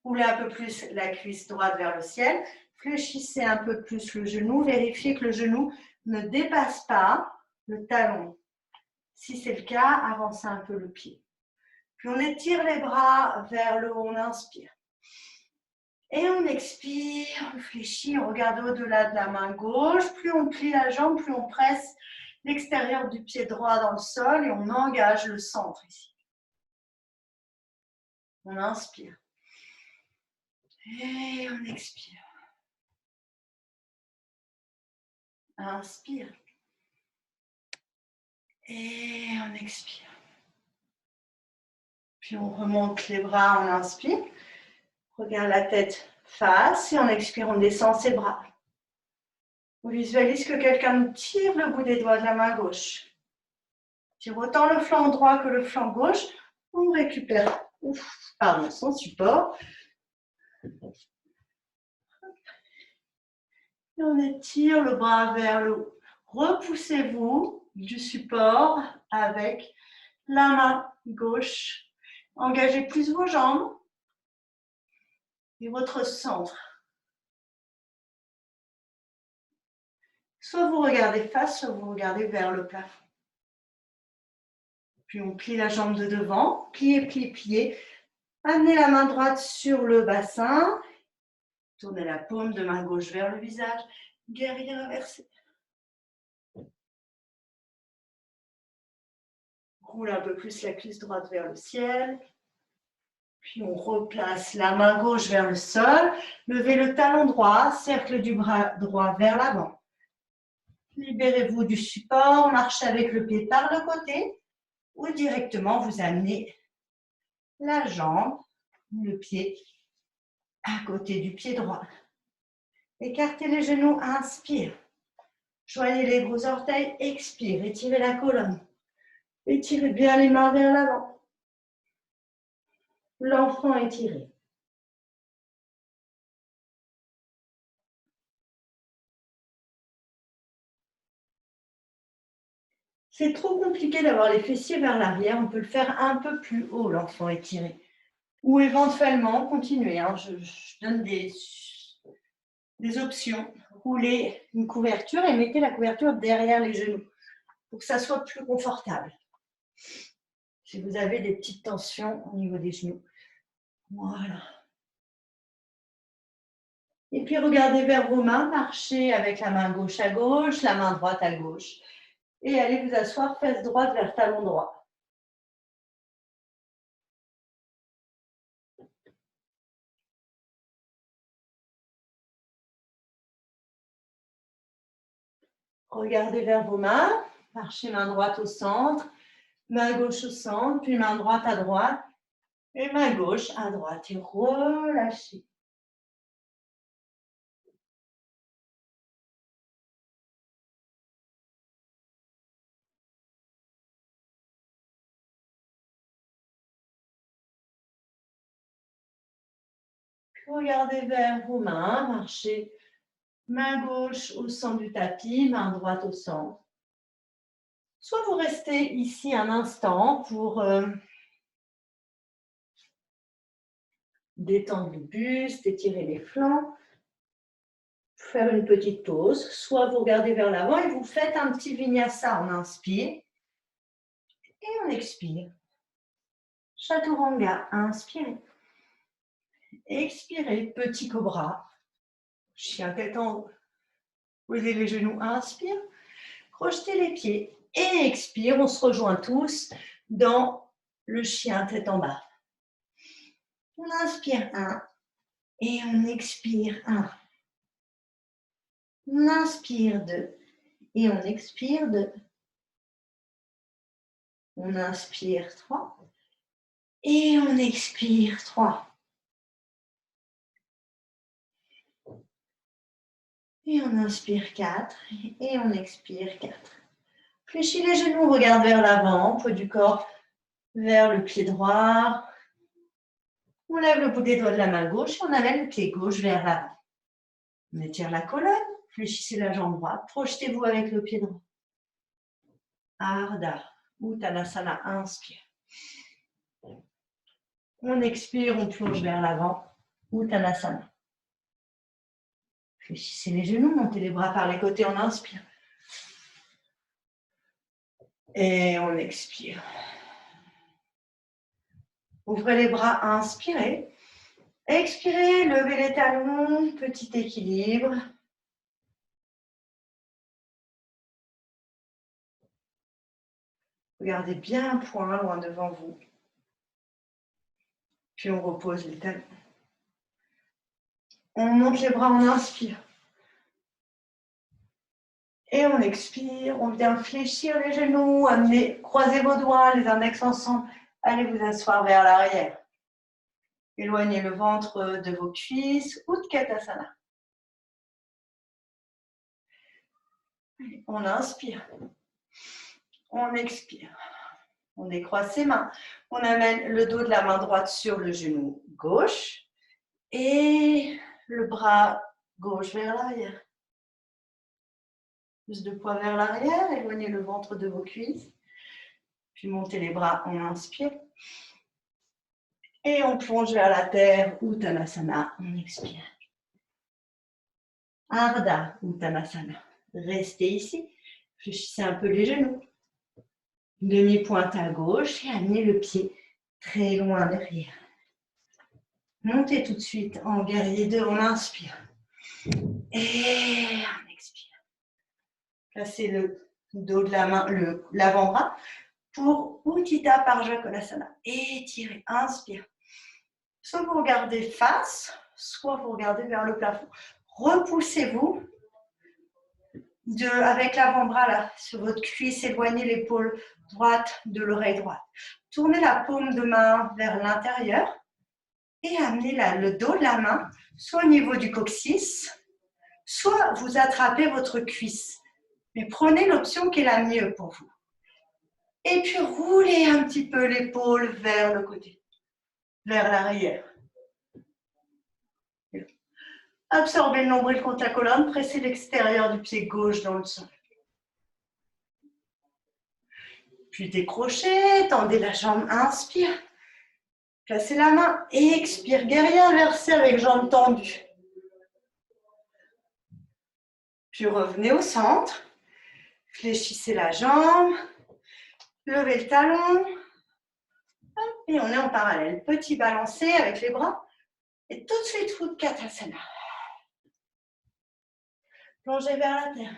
Roulez un peu plus la cuisse droite vers le ciel. Fléchissez un peu plus le genou. Vérifiez que le genou ne dépasse pas le talon. Si c'est le cas, avancez un peu le pied. Puis on étire les bras vers le haut, on inspire. Et on expire, on fléchit, on regarde au-delà de la main gauche. Plus on plie la jambe, plus on presse l'extérieur du pied droit dans le sol et on engage le centre ici. On inspire. Et on expire. Inspire. Et on expire. Puis on remonte les bras, on inspire. Regarde la tête face et on expire, on descend ses bras. On visualise que quelqu'un nous tire le bout des doigts de la main gauche. Tire autant le flanc droit que le flanc gauche. On récupère son support. Et on étire le bras vers le haut. Repoussez-vous du support avec la main gauche. Engagez plus vos jambes et votre centre. Soit vous regardez face, soit vous regardez vers le plafond. Puis on plie la jambe de devant, pliez, pliez, pliez. Amenez la main droite sur le bassin. Tournez la paume de main gauche vers le visage. Guerrier inversé. Roule un peu plus la cuisse droite vers le ciel. Puis on replace la main gauche vers le sol. Levez le talon droit, cercle du bras droit vers l'avant. Libérez-vous du support, marchez avec le pied par le côté ou directement vous amenez la jambe, le pied à côté du pied droit. Écartez les genoux, inspire. Joignez les gros orteils, expire, étirez la colonne. Étirez bien les mains vers l'avant. L'enfant étiré. C'est trop compliqué d'avoir les fessiers vers l'arrière, on peut le faire un peu plus haut, l'enfant étiré. Ou éventuellement, continuez, je donne des options. Roulez une couverture et mettez la couverture derrière les genoux pour que ça soit plus confortable. Si vous avez des petites tensions au niveau des genoux. Voilà. Et puis regardez vers vos mains, marchez avec la main gauche à gauche, la main droite à gauche. Et allez vous asseoir face droite vers talon droit. Regardez vers vos mains, marchez main droite au centre, main gauche au centre, puis main droite à droite, et main gauche à droite. Et relâchez. Regardez vers vos mains, marchez main gauche au centre du tapis, main droite au centre. Soit vous restez ici un instant pour détendre le buste, étirer les flancs, faire une petite pause. Soit vous regardez vers l'avant et vous faites un petit vinyasa. On inspire et on expire. Chaturanga, inspirez. Expirez, petit cobra. Chien tête en haut. Posez les genoux, inspire. Crochetez les pieds et expire. On se rejoint tous dans le chien tête en bas. On inspire 1 et on expire 1. On inspire 2 et on expire 2. On inspire 3 et on expire 3. Et on inspire 4 et on expire 4. Fléchis les genoux, regarde vers l'avant, poids du corps vers le pied droit. On lève le bout des doigts de la main gauche et on amène le pied gauche vers l'avant. On étire la colonne, fléchissez la jambe droite, projetez-vous avec le pied droit. Ardha Uttanasana, inspire. On expire, on plonge vers l'avant, Uttanasana. Fléchissez les genoux, montez les bras par les côtés, on inspire. Et on expire. Ouvrez les bras, inspirez. Expirez, levez les talons, petit équilibre. Regardez bien un point loin devant vous. Puis on repose les talons. On monte les bras, on inspire. Et on expire, on vient fléchir les genoux, croisez vos doigts, les index ensemble. Allez vous asseoir vers l'arrière. Éloignez le ventre de vos cuisses, Utkatasana. On inspire. On expire. On décroise ses mains. On amène le dos de la main droite sur le genou gauche et le bras gauche vers l'arrière. Plus de poids vers l'arrière, éloignez le ventre de vos cuisses. Puis montez les bras, on inspire. Et on plonge vers la terre, Uttanasana, on expire. Ardha Uttanasana. Restez ici. Fléchissez un peu les genoux. Demi-pointe à gauche et amenez le pied très loin derrière. Montez tout de suite en guerrier 2, on inspire. Et on expire. Placez le dos de la main, l'avant-bras pour Utthita Parja Konasana. Étirez, inspire. Soit vous regardez face, soit vous regardez vers le plafond. Repoussez-vous avec l'avant-bras là sur votre cuisse, éloignez l'épaule droite de l'oreille droite. Tournez la paume de main vers l'intérieur et amenez le dos de la main soit au niveau du coccyx, soit vous attrapez votre cuisse. Mais prenez l'option qui est la mieux pour vous. Et puis roulez un petit peu l'épaule vers le côté, vers l'arrière. Absorbez le nombril contre la colonne, pressez l'extérieur du pied gauche dans le sol. Puis décrochez, tendez la jambe, inspire. Placez la main, expire, guerrier inversé avec jambe tendue. Puis revenez au centre, fléchissez la jambe, levez le talon, et on est en parallèle. Petit balancé avec les bras et tout de suite Utkatasana. Plongez vers la terre.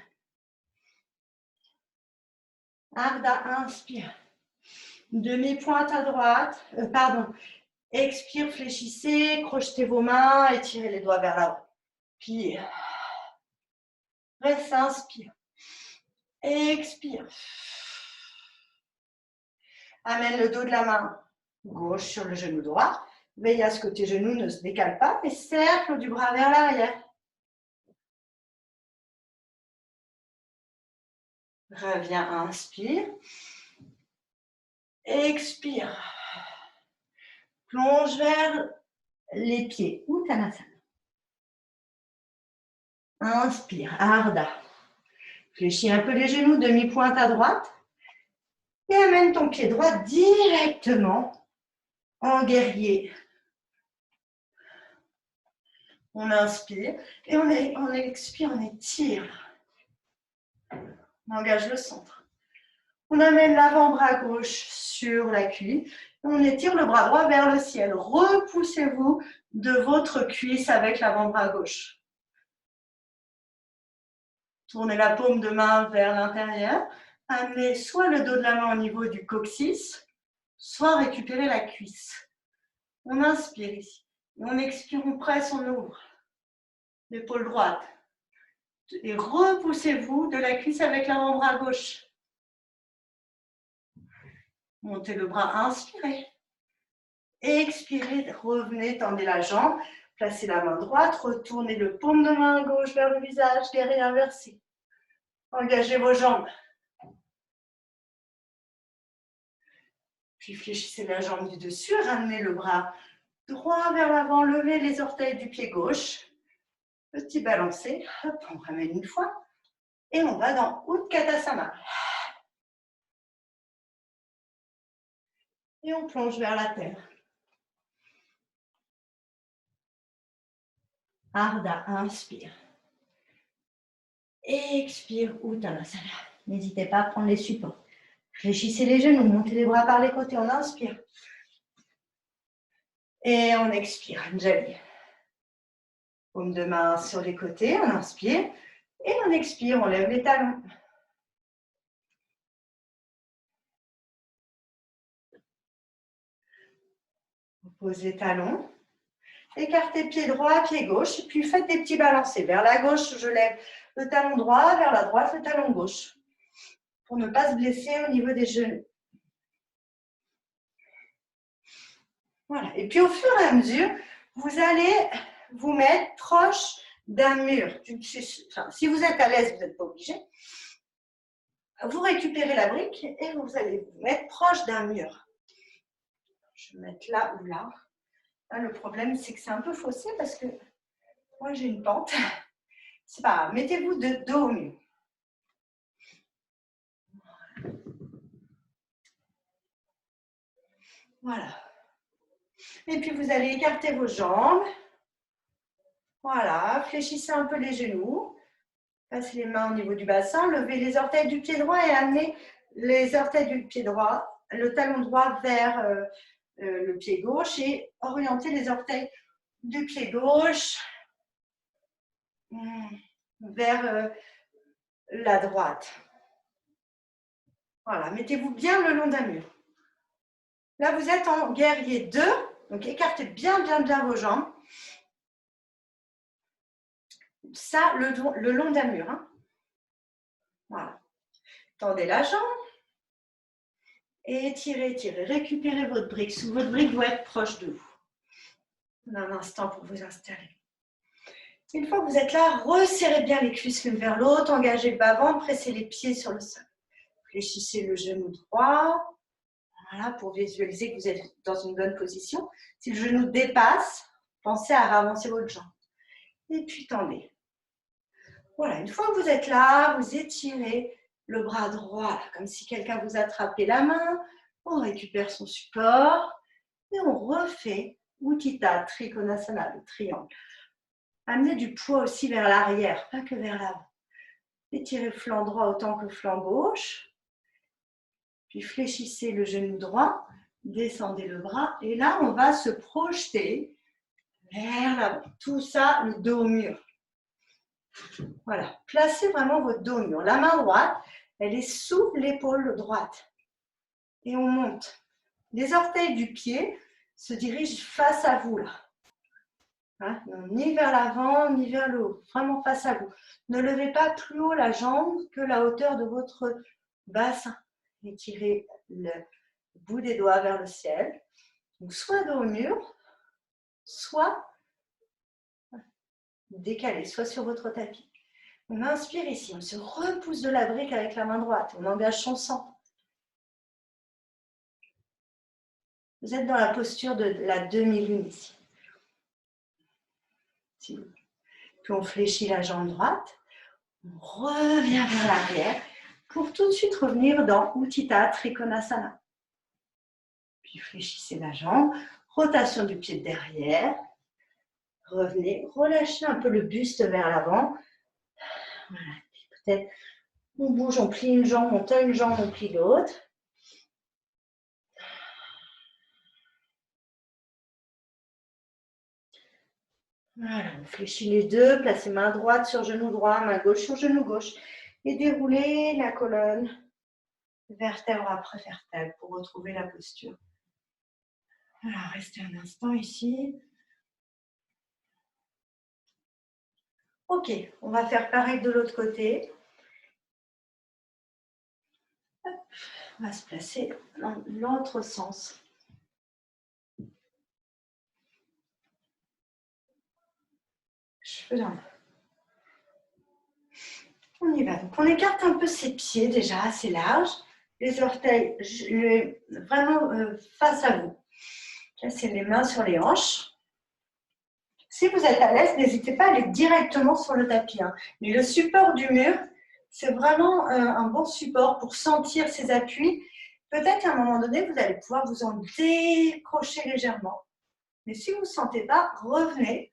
Ardha, inspire. Demi-pointe à droite, expire, fléchissez, crochetez vos mains, étirez les doigts vers l'avant. Puis, reste, inspire. Expire. Amène le dos de la main gauche sur le genou droit. Veille à ce que tes genoux ne se décalent pas, mais cercle du bras vers l'arrière. Reviens, inspire. Expire. Plonge vers les pieds. Uttanasana. Inspire, Ardha. Fléchis un peu les genoux, demi-pointe à droite. Et amène ton pied droit directement en guerrier. On inspire et on expire, on étire. On engage le centre. On amène l'avant-bras gauche sur la cuisse. On étire le bras droit vers le ciel. Repoussez-vous de votre cuisse avec l'avant-bras gauche. Tournez la paume de main vers l'intérieur. Amenez soit le dos de la main au niveau du coccyx, soit récupérez la cuisse. On inspire ici. Et on expire, on presse, on ouvre. L'épaule droite. Et repoussez-vous de la cuisse avec l'avant-bras gauche. Montez le bras, inspirez. Expirez, revenez, tendez la jambe. Placez la main droite, retournez le paume de main gauche vers le visage, guerrier inversé. Engagez vos jambes. Puis fléchissez la jambe du dessus, ramenez le bras droit vers l'avant, levez les orteils du pied gauche. Petit balancé, hop, on ramène une fois. Et on va dans Utkatasana. Et on plonge vers la terre. Ardha, inspire. Expire, Uttanasana. N'hésitez pas à prendre les supports. Fléchissez les genoux, montez les bras par les côtés, on inspire. Et on expire, Anjali. Paume de main sur les côtés, on inspire. Et on expire, on lève les talons. On pose les talons. Écartez pied droit, pied gauche. Et puis faites des petits balancés. Vers la gauche, je lève le talon droit. Vers la droite, le talon gauche. Pour ne pas se blesser au niveau des genoux. Voilà. Et puis au fur et à mesure, vous allez vous mettre proche d'un mur. Enfin, si vous êtes à l'aise, vous n'êtes pas obligé. Vous récupérez la brique et vous allez vous mettre proche d'un mur. Je vais mettre là ou là. Là, le problème, c'est que c'est un peu faussé parce que moi, j'ai une pente. C'est pas grave. Mettez-vous de dos au mur. Voilà. Et puis, vous allez écarter vos jambes. Voilà. Fléchissez un peu les genoux. Passez les mains au niveau du bassin. Levez les orteils du pied droit et amenez les orteils du pied droit, le talon droit vers le pied gauche et orientez les orteils du pied gauche vers la droite. Voilà. Mettez-vous bien le long d'un mur. Là, vous êtes en guerrier 2. Donc, écartez bien vos jambes. Ça, le long d'un mur. Hein. Voilà. Tendez la jambe. Et étirez, étirez. Récupérez votre brique. Votre brique doit être proche de vous. On a un instant pour vous installer. Une fois que vous êtes là, resserrez bien les cuisses l'une vers l'autre. Engagez le bas-ventre. Pressez les pieds sur le sol. Fléchissez le genou droit. Voilà, pour visualiser que vous êtes dans une bonne position. Si le genou dépasse, pensez à ravancer votre jambe. Et puis tendez. Voilà, une fois que vous êtes là, vous étirez le bras droit, comme si quelqu'un vous attrapait la main. On récupère son support et on refait Utthita Trikonasana, le triangle. Amenez du poids aussi vers l'arrière, pas que vers l'avant. Étirez le flanc droit autant que le flanc gauche. Puis fléchissez le genou droit. Descendez le bras. Et là, on va se projeter vers l'avant. Tout ça, le dos au mur. Voilà. Placez vraiment votre dos au mur. La main droite, elle est sous l'épaule droite. Et on monte. Les orteils du pied se dirigent face à vous, là. Hein, ni vers l'avant, ni vers le haut. Vraiment face à vous. Ne levez pas plus haut la jambe que la hauteur de votre bassin. Étirez le bout des doigts vers le ciel. Donc, soit dos au mur, soit décalé, soit sur votre tapis. On inspire ici, on se repousse de la brique avec la main droite, on engage son centre. Vous êtes dans la posture de la demi-lune ici. Puis on fléchit la jambe droite, on revient vers l'arrière pour tout de suite revenir dans Utthita Trikonasana. Puis fléchissez la jambe, rotation du pied derrière, revenez, relâchez un peu le buste vers l'avant. Voilà, peut-être on bouge, on plie une jambe, on tend une jambe, on plie l'autre. Voilà, on fléchit les deux, placez main droite sur genou droit, main gauche sur genou gauche. Et déroulez la colonne vertèbre après vertèbre pour retrouver la posture. Voilà, restez un instant ici. Ok, on va faire pareil de l'autre côté. Hop, on va se placer dans l'autre sens. Cheveux dans le... On y va. Donc, on écarte un peu ses pieds déjà assez larges. Les orteils vraiment face à vous. Placez les mains sur les hanches. Si vous êtes à l'aise, n'hésitez pas à aller directement sur le tapis. Hein. Mais le support du mur, c'est vraiment un bon support pour sentir ces appuis. Peut-être qu'à un moment donné, vous allez pouvoir vous en décrocher légèrement. Mais si vous ne sentez pas, revenez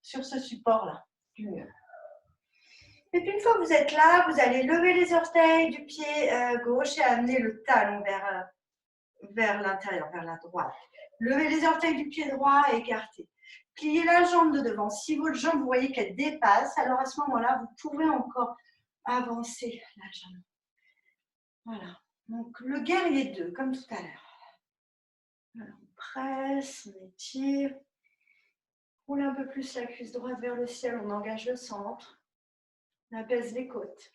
sur ce support-là du mur. Et puis une fois que vous êtes là, vous allez lever les orteils du pied gauche et amener le talon vers l'intérieur, vers la droite. Levez les orteils du pied droit et écartez. Pliez la jambe de devant. Si votre jambe, vous voyez qu'elle dépasse, alors à ce moment-là, vous pouvez encore avancer la jambe. Voilà. Donc, le guerrier 2, comme tout à l'heure. On presse, on étire. Roule un peu plus la cuisse droite vers le ciel, on engage le centre. On apaise les côtes.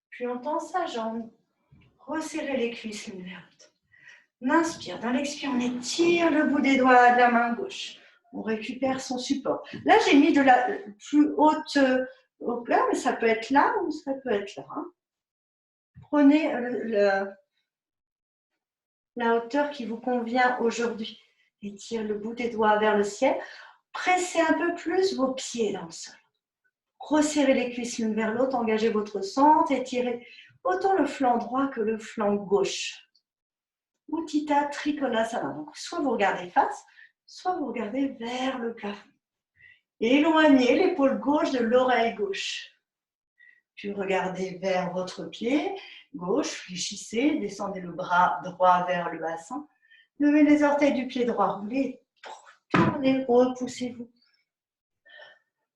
Puis on tend sa jambe. Resserrez les cuisses l'une vers l'autre. On inspire. Dans l'expire, on étire le bout des doigts de la main gauche. On récupère son support. Là, j'ai mis de la plus haute hauteur, mais ça peut être là ou ça peut être là. Hein. Prenez la hauteur qui vous convient aujourd'hui. Étire le bout des doigts vers le ciel. Pressez un peu plus vos pieds dans le sol. Resserrez les cuisses l'une vers l'autre. Engagez votre centre. Étirez autant le flanc droit que le flanc gauche. Utthita Trikonasana. Donc, soit vous regardez face, soit vous regardez vers le plafond. Éloignez l'épaule gauche de l'oreille gauche. Puis regardez vers votre pied gauche, fléchissez, descendez le bras droit vers le bassin. Levez les orteils du pied droit, roulez, tournez, repoussez-vous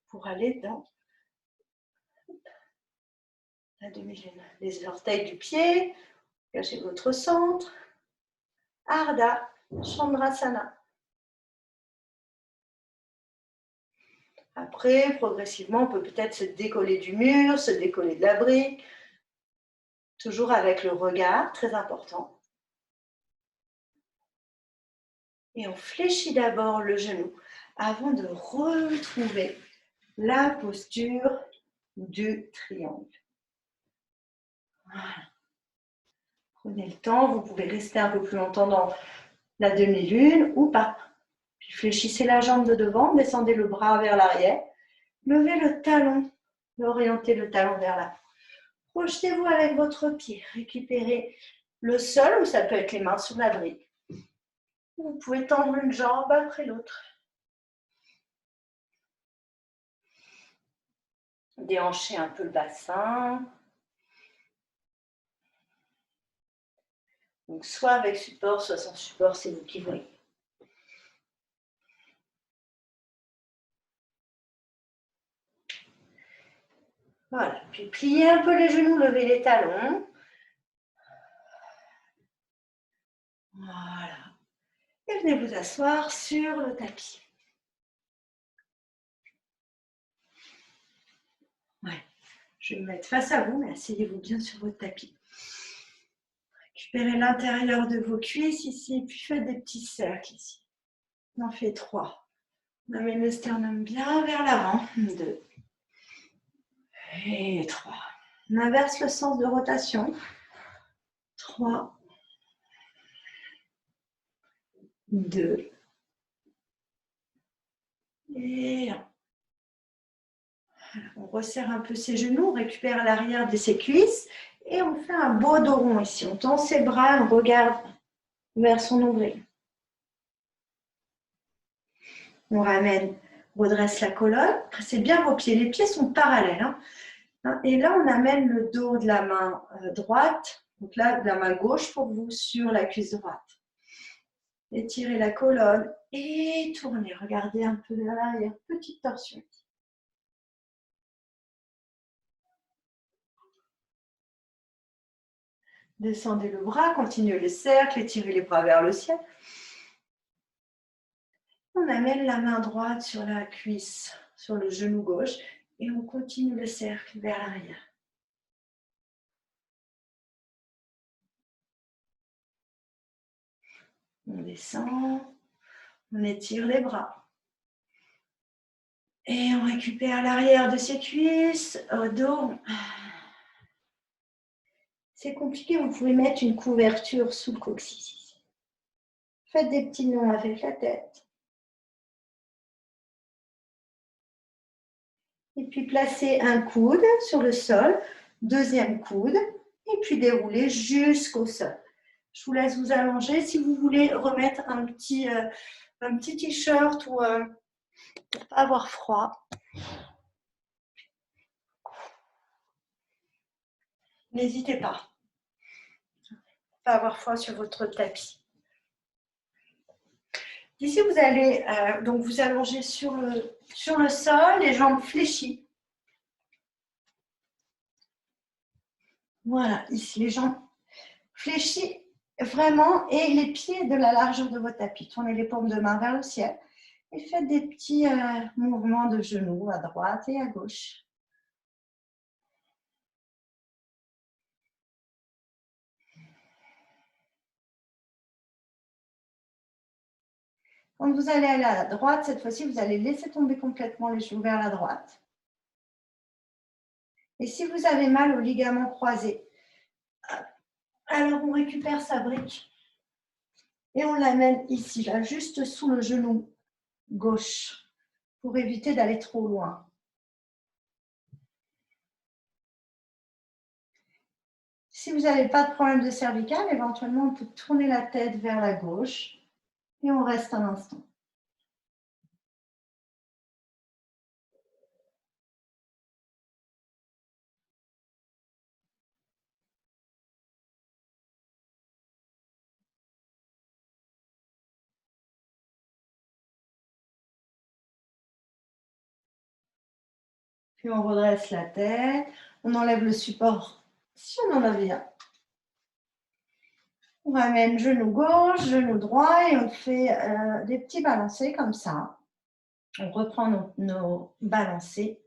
pour aller dans la demi-lune. Les orteils du pied, cachez votre centre. Ardha Chandrasana. Après, progressivement, on peut peut-être se décoller du mur, se décoller de la brique. Toujours avec le regard, très important. Et on fléchit d'abord le genou avant de retrouver la posture du triangle. Voilà. Prenez le temps, vous pouvez rester un peu plus longtemps dans la demi-lune ou pas. Puis fléchissez la jambe de devant, descendez le bras vers l'arrière, levez le talon, orientez le talon vers l'avant. Projetez-vous avec votre pied, récupérez le sol ou ça peut être les mains sur la brique. Vous pouvez tendre une jambe après l'autre. Déhanchez un peu le bassin. Donc, soit avec support, soit sans support, c'est vous qui voyez. Voilà. Puis pliez un peu les genoux, levez les talons. Voilà. Et venez vous asseoir sur le tapis. Ouais. Je vais me mettre face à vous, mais asseyez-vous bien sur votre tapis. Récupérez l'intérieur de vos cuisses ici, puis faites des petits cercles ici. On en fait 3. On amène le sternum bien vers l'avant. 2. Et 3. On inverse le sens de rotation. 3. 2. Et 1. On resserre un peu ses genoux, on récupère l'arrière de ses cuisses et on fait un beau dos rond ici. On tend ses bras, on regarde vers son nombril. On ramène, redresse la colonne, pressez bien vos pieds. Les pieds sont parallèles. Et là, on amène le dos de la main droite, donc là, de la main gauche pour vous, sur la cuisse droite. Étirez la colonne et tournez. Regardez un peu vers l'arrière, petite torsion. Descendez le bras, continuez le cercle, étirez les bras vers le ciel. On amène la main droite sur la cuisse, sur le genou gauche, et on continue le cercle vers l'arrière. On descend, on étire les bras. Et on récupère l'arrière de ses cuisses, au dos. C'est compliqué, vous pouvez mettre une couverture sous le coccyx. Faites des petits nœuds avec la tête. Et puis placez un coude sur le sol, deuxième coude, et puis déroulez jusqu'au sol. Je vous laisse vous allonger. Si vous voulez remettre un petit t-shirt ou pour ne pas avoir froid, n'hésitez pas. Pas avoir froid sur votre tapis. Ici, vous allez donc vous allonger sur le sol, les jambes fléchies. Voilà, ici, les jambes fléchies vraiment et les pieds de la largeur de votre tapis. Tournez les paumes de main vers le ciel et faites des petits mouvements de genoux à droite et à gauche. Quand vous allez aller à la droite, cette fois-ci, vous allez laisser tomber complètement les genoux vers la droite. Et si vous avez mal au ligament croisé, alors on récupère sa brique et on l'amène ici, là, juste sous le genou gauche, pour éviter d'aller trop loin. Si vous n'avez pas de problème de cervical, éventuellement, on peut tourner la tête vers la gauche et on reste un instant. Puis on redresse la tête, on enlève le support si on en avait un. On ramène genou gauche, genou droit et on fait des petits balancés comme ça. On reprend nos balancés.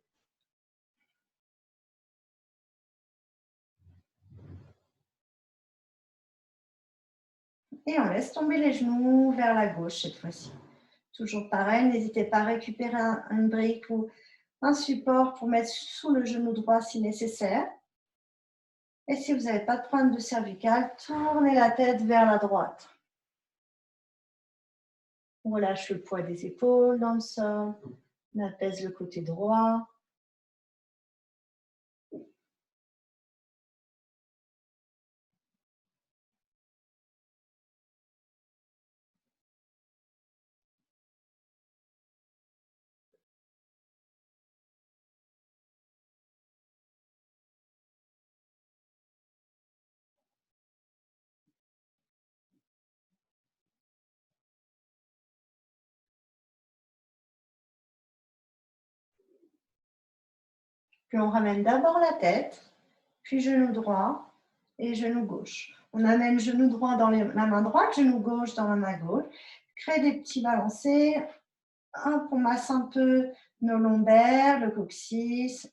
Et on laisse tomber les genoux vers la gauche cette fois-ci. Toujours pareil, n'hésitez pas à récupérer une brique ou un support pour mettre sous le genou droit si nécessaire. Et si vous n'avez pas de problème de cervical, tournez la tête vers la droite. On relâche le poids des épaules dans le sol. On apaise le côté droit. Puis on ramène d'abord la tête, puis genou droit et genou gauche. On amène genou droit dans la main droite, genou gauche dans la main gauche. Crée des petits balancés. Hop, on masse un peu nos lombaires, le coccyx.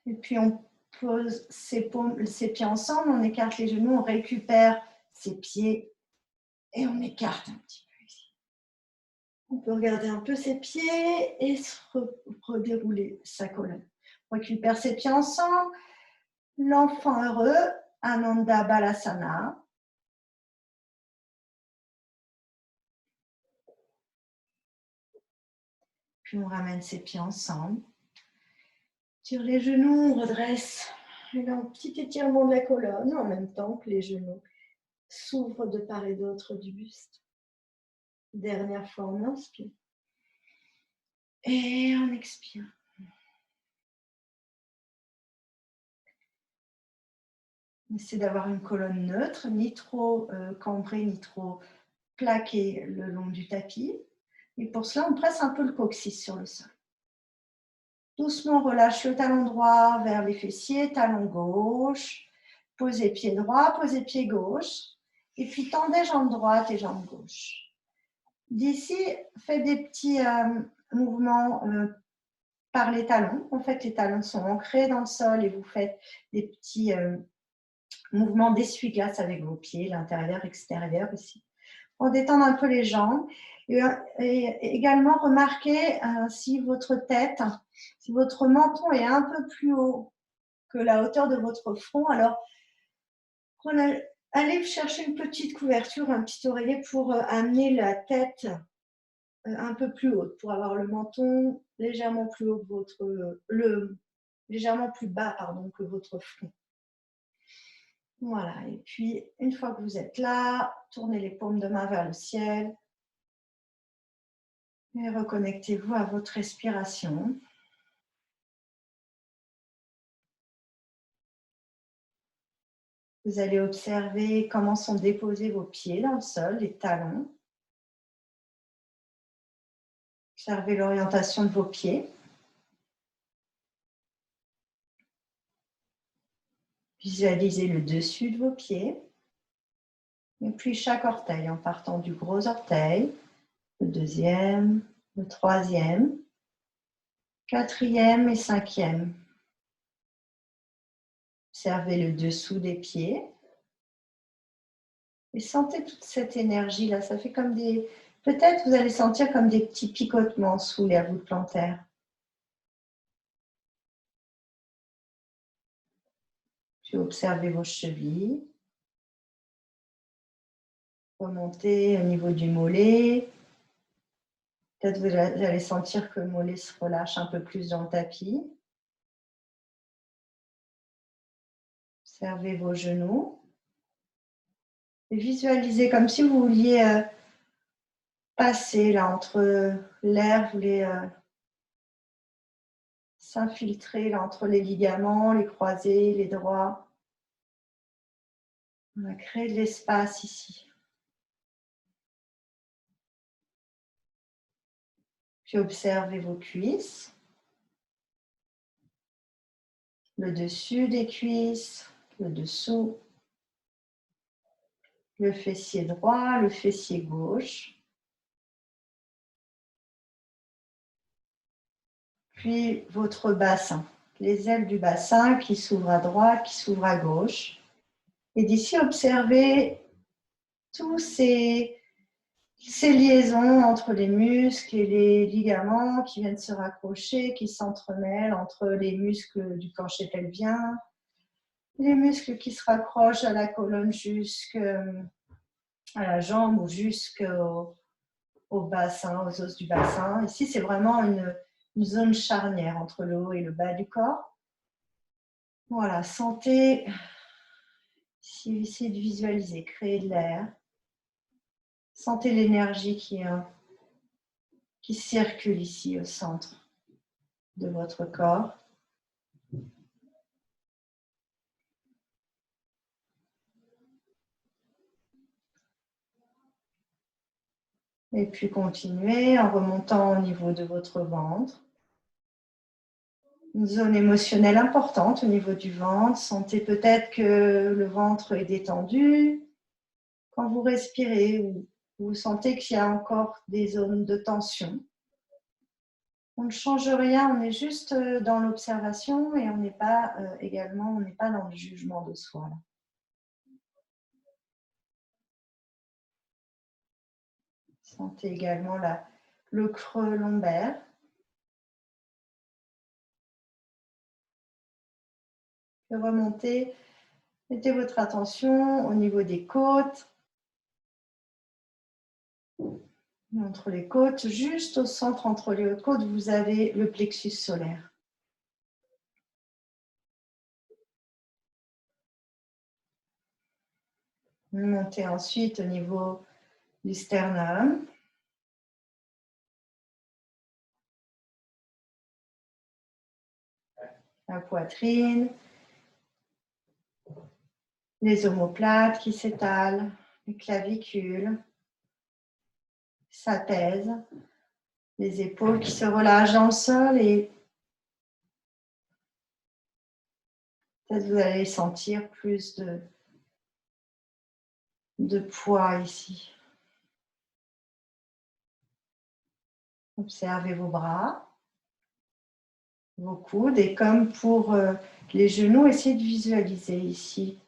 Et puis on pose ses pieds ensemble, on écarte les genoux, on récupère ses pieds et on écarte un petit peu ici. On peut regarder un peu ses pieds et se redérouler sa colonne. On récupère ses pieds ensemble. L'enfant heureux, Ananda Balasana. Puis on ramène ses pieds ensemble. Tire les genoux, on redresse. Et là, un petit étirement de la colonne en même temps que les genoux s'ouvrent de part et d'autre du buste. Dernière fois, on inspire. Et on expire. Essayez d'avoir une colonne neutre, ni trop cambrée, ni trop plaquée le long du tapis. Et pour cela, on presse un peu le coccyx sur le sol. Doucement, relâche le talon droit vers les fessiers, talon gauche. Posez pied droit, posez pied gauche. Et puis tendez jambe droite et jambe gauche. D'ici, faites des petits mouvements par les talons. En fait, les talons sont ancrés dans le sol et vous faites des petits mouvements d'essuie-glace avec vos pieds, l'intérieur, extérieur ici. Pour détendre un peu les jambes. Et également, remarquez si votre tête, si votre menton est un peu plus haut que la hauteur de votre front, alors allez chercher une petite couverture, un petit oreiller pour amener la tête un peu plus haute, pour avoir le menton légèrement plus haut que légèrement plus bas que votre front. Voilà, et puis une fois que vous êtes là, tournez les paumes de main vers le ciel et reconnectez-vous à votre respiration. Vous allez observer comment sont déposés vos pieds dans le sol, les talons. Observez l'orientation de vos pieds. Visualisez le dessus de vos pieds. Et puis chaque orteil, en partant du gros orteil, le deuxième, le troisième, quatrième et cinquième. Observez le dessous des pieds. Et sentez toute cette énergie-là. Ça fait comme des... Peut-être vous allez sentir comme des petits picotements sous les voûtes plantaires. Puis observez vos chevilles. Remontez au niveau du mollet. Peut-être vous allez sentir que le mollet se relâche un peu plus dans le tapis. Observez vos genoux. Et visualisez comme si vous vouliez passer là entre l'air, vous voulez s'infiltrer là entre les ligaments, les croisés, les droits. On va créer de l'espace ici. Puis observez vos cuisses, le dessus des cuisses, le dessous, le fessier droit, le fessier gauche. Puis votre bassin, les ailes du bassin qui s'ouvrent à droite, qui s'ouvrent à gauche. Et d'ici, observez tous ces liaisons entre les muscles et les ligaments qui viennent se raccrocher, qui s'entremêlent entre les muscles du plancher pelvien, les muscles qui se raccrochent à la colonne jusqu'à la jambe ou jusqu'au bassin, aux os du bassin. Ici, c'est vraiment une zone charnière entre le haut et le bas du corps. Voilà, sentez, essayez de visualiser, créer de l'air. Sentez l'énergie qui circule ici au centre de votre corps. Et puis continuez en remontant au niveau de votre ventre. Une zone émotionnelle importante au niveau du ventre. Sentez peut-être que le ventre est détendu. Quand vous respirez ou vous sentez qu'il y a encore des zones de tension. On ne change rien, on est juste dans l'observation et on n'est pas également, on n'est pas dans le jugement de soi. Là. Sentez également le creux lombaire. Et remontez, mettez votre attention au niveau des côtes, entre les côtes, juste au centre entre les hautes côtes, vous avez le plexus solaire. Montez ensuite au niveau du sternum. La poitrine, les omoplates qui s'étalent, les clavicules s'apaisent, les épaules qui se relâchent dans le sol et peut-être vous allez sentir plus de poids ici. Observez vos bras, vos coudes et comme pour les genoux, essayez de visualiser ici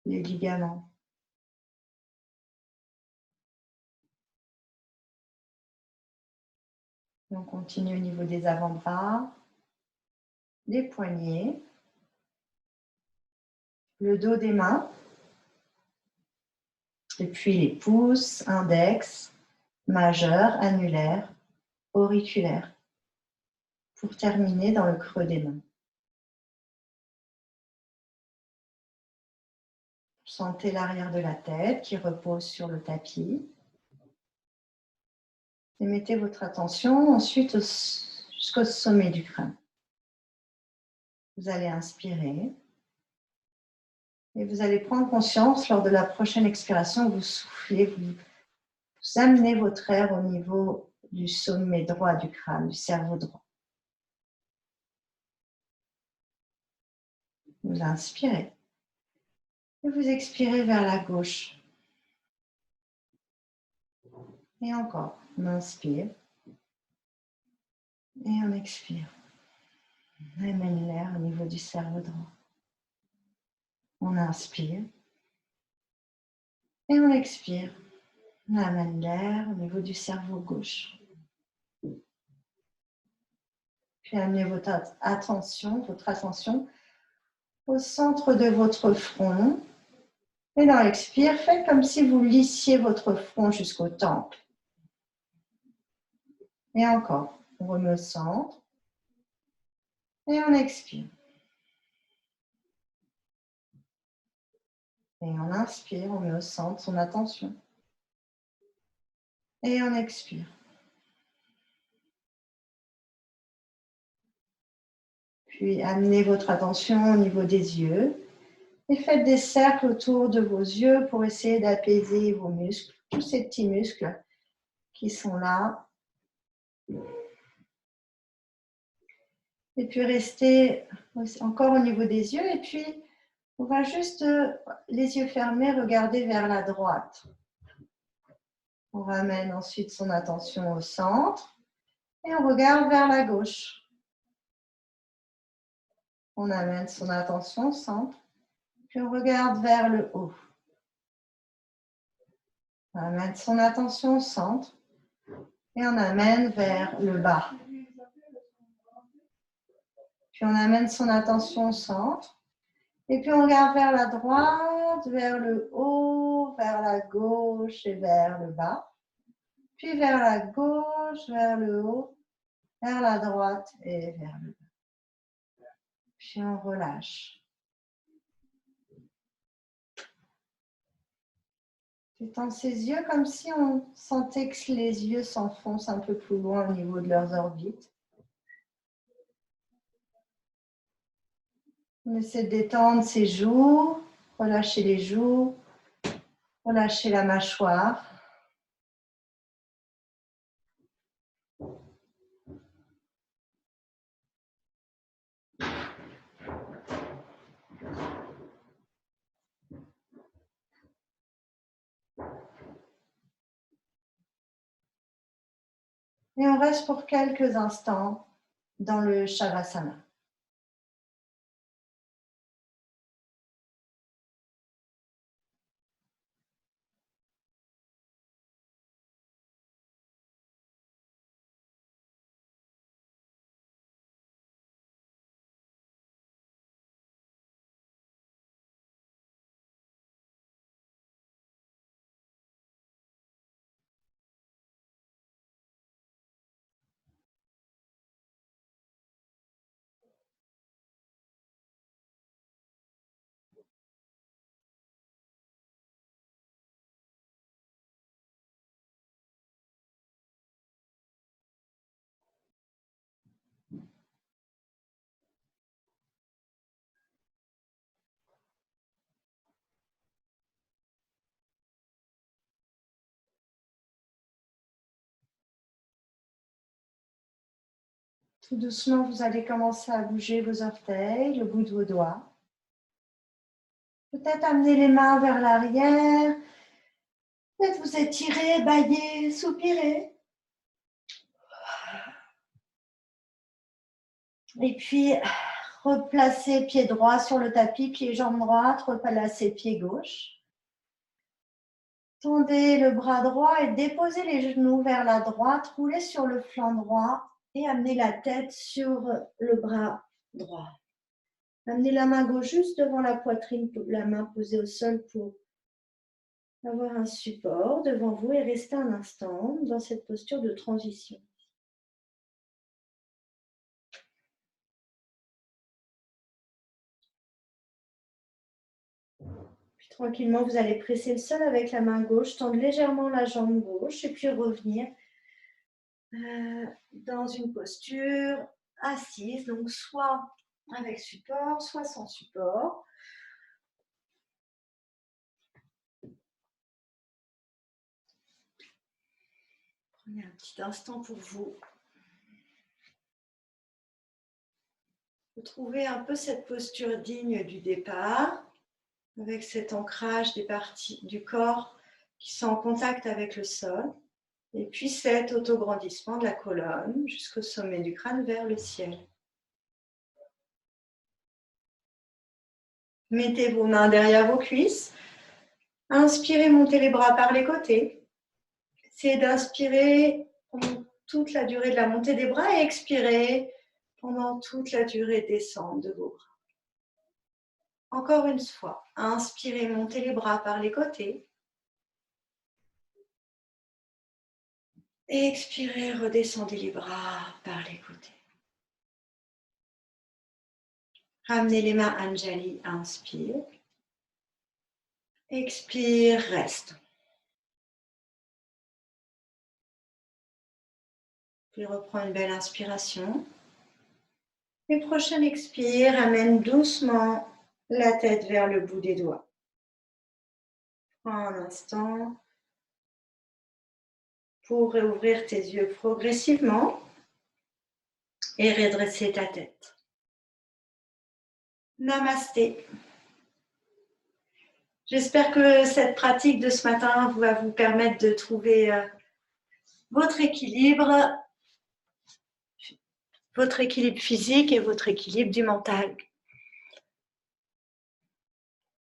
les ligaments. On continue au niveau des avant-bras, des poignets, le dos des mains, et puis les pouces, index, majeur, annulaire, auriculaire, pour terminer dans le creux des mains. Sentez l'arrière de la tête qui repose sur le tapis. Et mettez votre attention ensuite jusqu'au sommet du crâne. Vous allez inspirer. Et vous allez prendre conscience lors de la prochaine expiration, vous soufflez, vous amenez votre air au niveau du sommet droit du crâne, du cerveau droit. Vous inspirez. Et vous expirez vers la gauche. Et encore, on inspire. Et on expire. On amène l'air au niveau du cerveau droit. On inspire. Et on expire. On amène l'air au niveau du cerveau gauche. Puis amenez votre attention au centre de votre front. Et dans l'expire, faites comme si vous lissiez votre front jusqu'au temple. Et encore, on remet au centre. Et on expire. Et on inspire, on met au centre son attention. Et on expire. Puis amenez votre attention au niveau des yeux. Et faites des cercles autour de vos yeux pour essayer d'apaiser vos muscles, tous ces petits muscles qui sont là. Et puis restez encore au niveau des yeux. Et puis, on va juste, les yeux fermés, regarder vers la droite. On ramène ensuite son attention au centre et on regarde vers la gauche. On amène son attention au centre, puis on regarde vers le haut. On amène son attention au centre et on amène vers le bas. Puis on amène son attention au centre et puis on regarde vers la droite, vers le haut, vers la gauche et vers le bas. Puis vers la gauche, vers le haut, vers la droite et vers le bas. Puis on relâche. Détends ses yeux comme si on sentait que les yeux s'enfoncent un peu plus loin au niveau de leurs orbites. On essaie de détendre ses joues, relâcher les joues, Relâchez la mâchoire. Et on reste pour quelques instants dans le Shavasana. Tout doucement, vous allez commencer à bouger vos orteils, le bout de vos doigts. Peut-être amener les mains vers l'arrière. Peut-être vous étirer, bâiller, soupirer. Et puis, replacer pied droit sur le tapis, pied jambe droite, replacer pied gauche. Tendez le bras droit et déposez les genoux vers la droite, roulez sur le flanc droit et amenez la tête sur le bras droit. Amenez la main gauche juste devant la poitrine, la main posée au sol pour avoir un support devant vous et restez un instant dans cette posture de transition. Puis tranquillement, vous allez presser le sol avec la main gauche, tendre légèrement la jambe gauche et puis revenir dans une posture assise, donc soit avec support, soit sans support. Prenez un petit instant pour vous. Retrouvez un peu cette posture digne du départ, avec cet ancrage des parties du corps qui sont en contact avec le sol, et puis cet autograndissement de la colonne jusqu'au sommet du crâne vers le ciel. Mettez vos mains derrière vos cuisses. Inspirez, montez les bras par les côtés. Essayez d'inspirer pendant toute la durée de la montée des bras et expirez pendant toute la durée de descente de vos bras. Encore une fois, inspirez, montez les bras par les côtés. Expirez, redescendez les bras par les côtés. Ramenez les mains Anjali, inspire. Expire, reste. Puis reprends une belle inspiration. Et prochaine expire, amène doucement la tête vers le bout des doigts. Prends un instant pour réouvrir tes yeux progressivement et redresser ta tête. Namasté. J'espère que cette pratique de ce matin va vous permettre de trouver votre équilibre physique et votre équilibre du mental.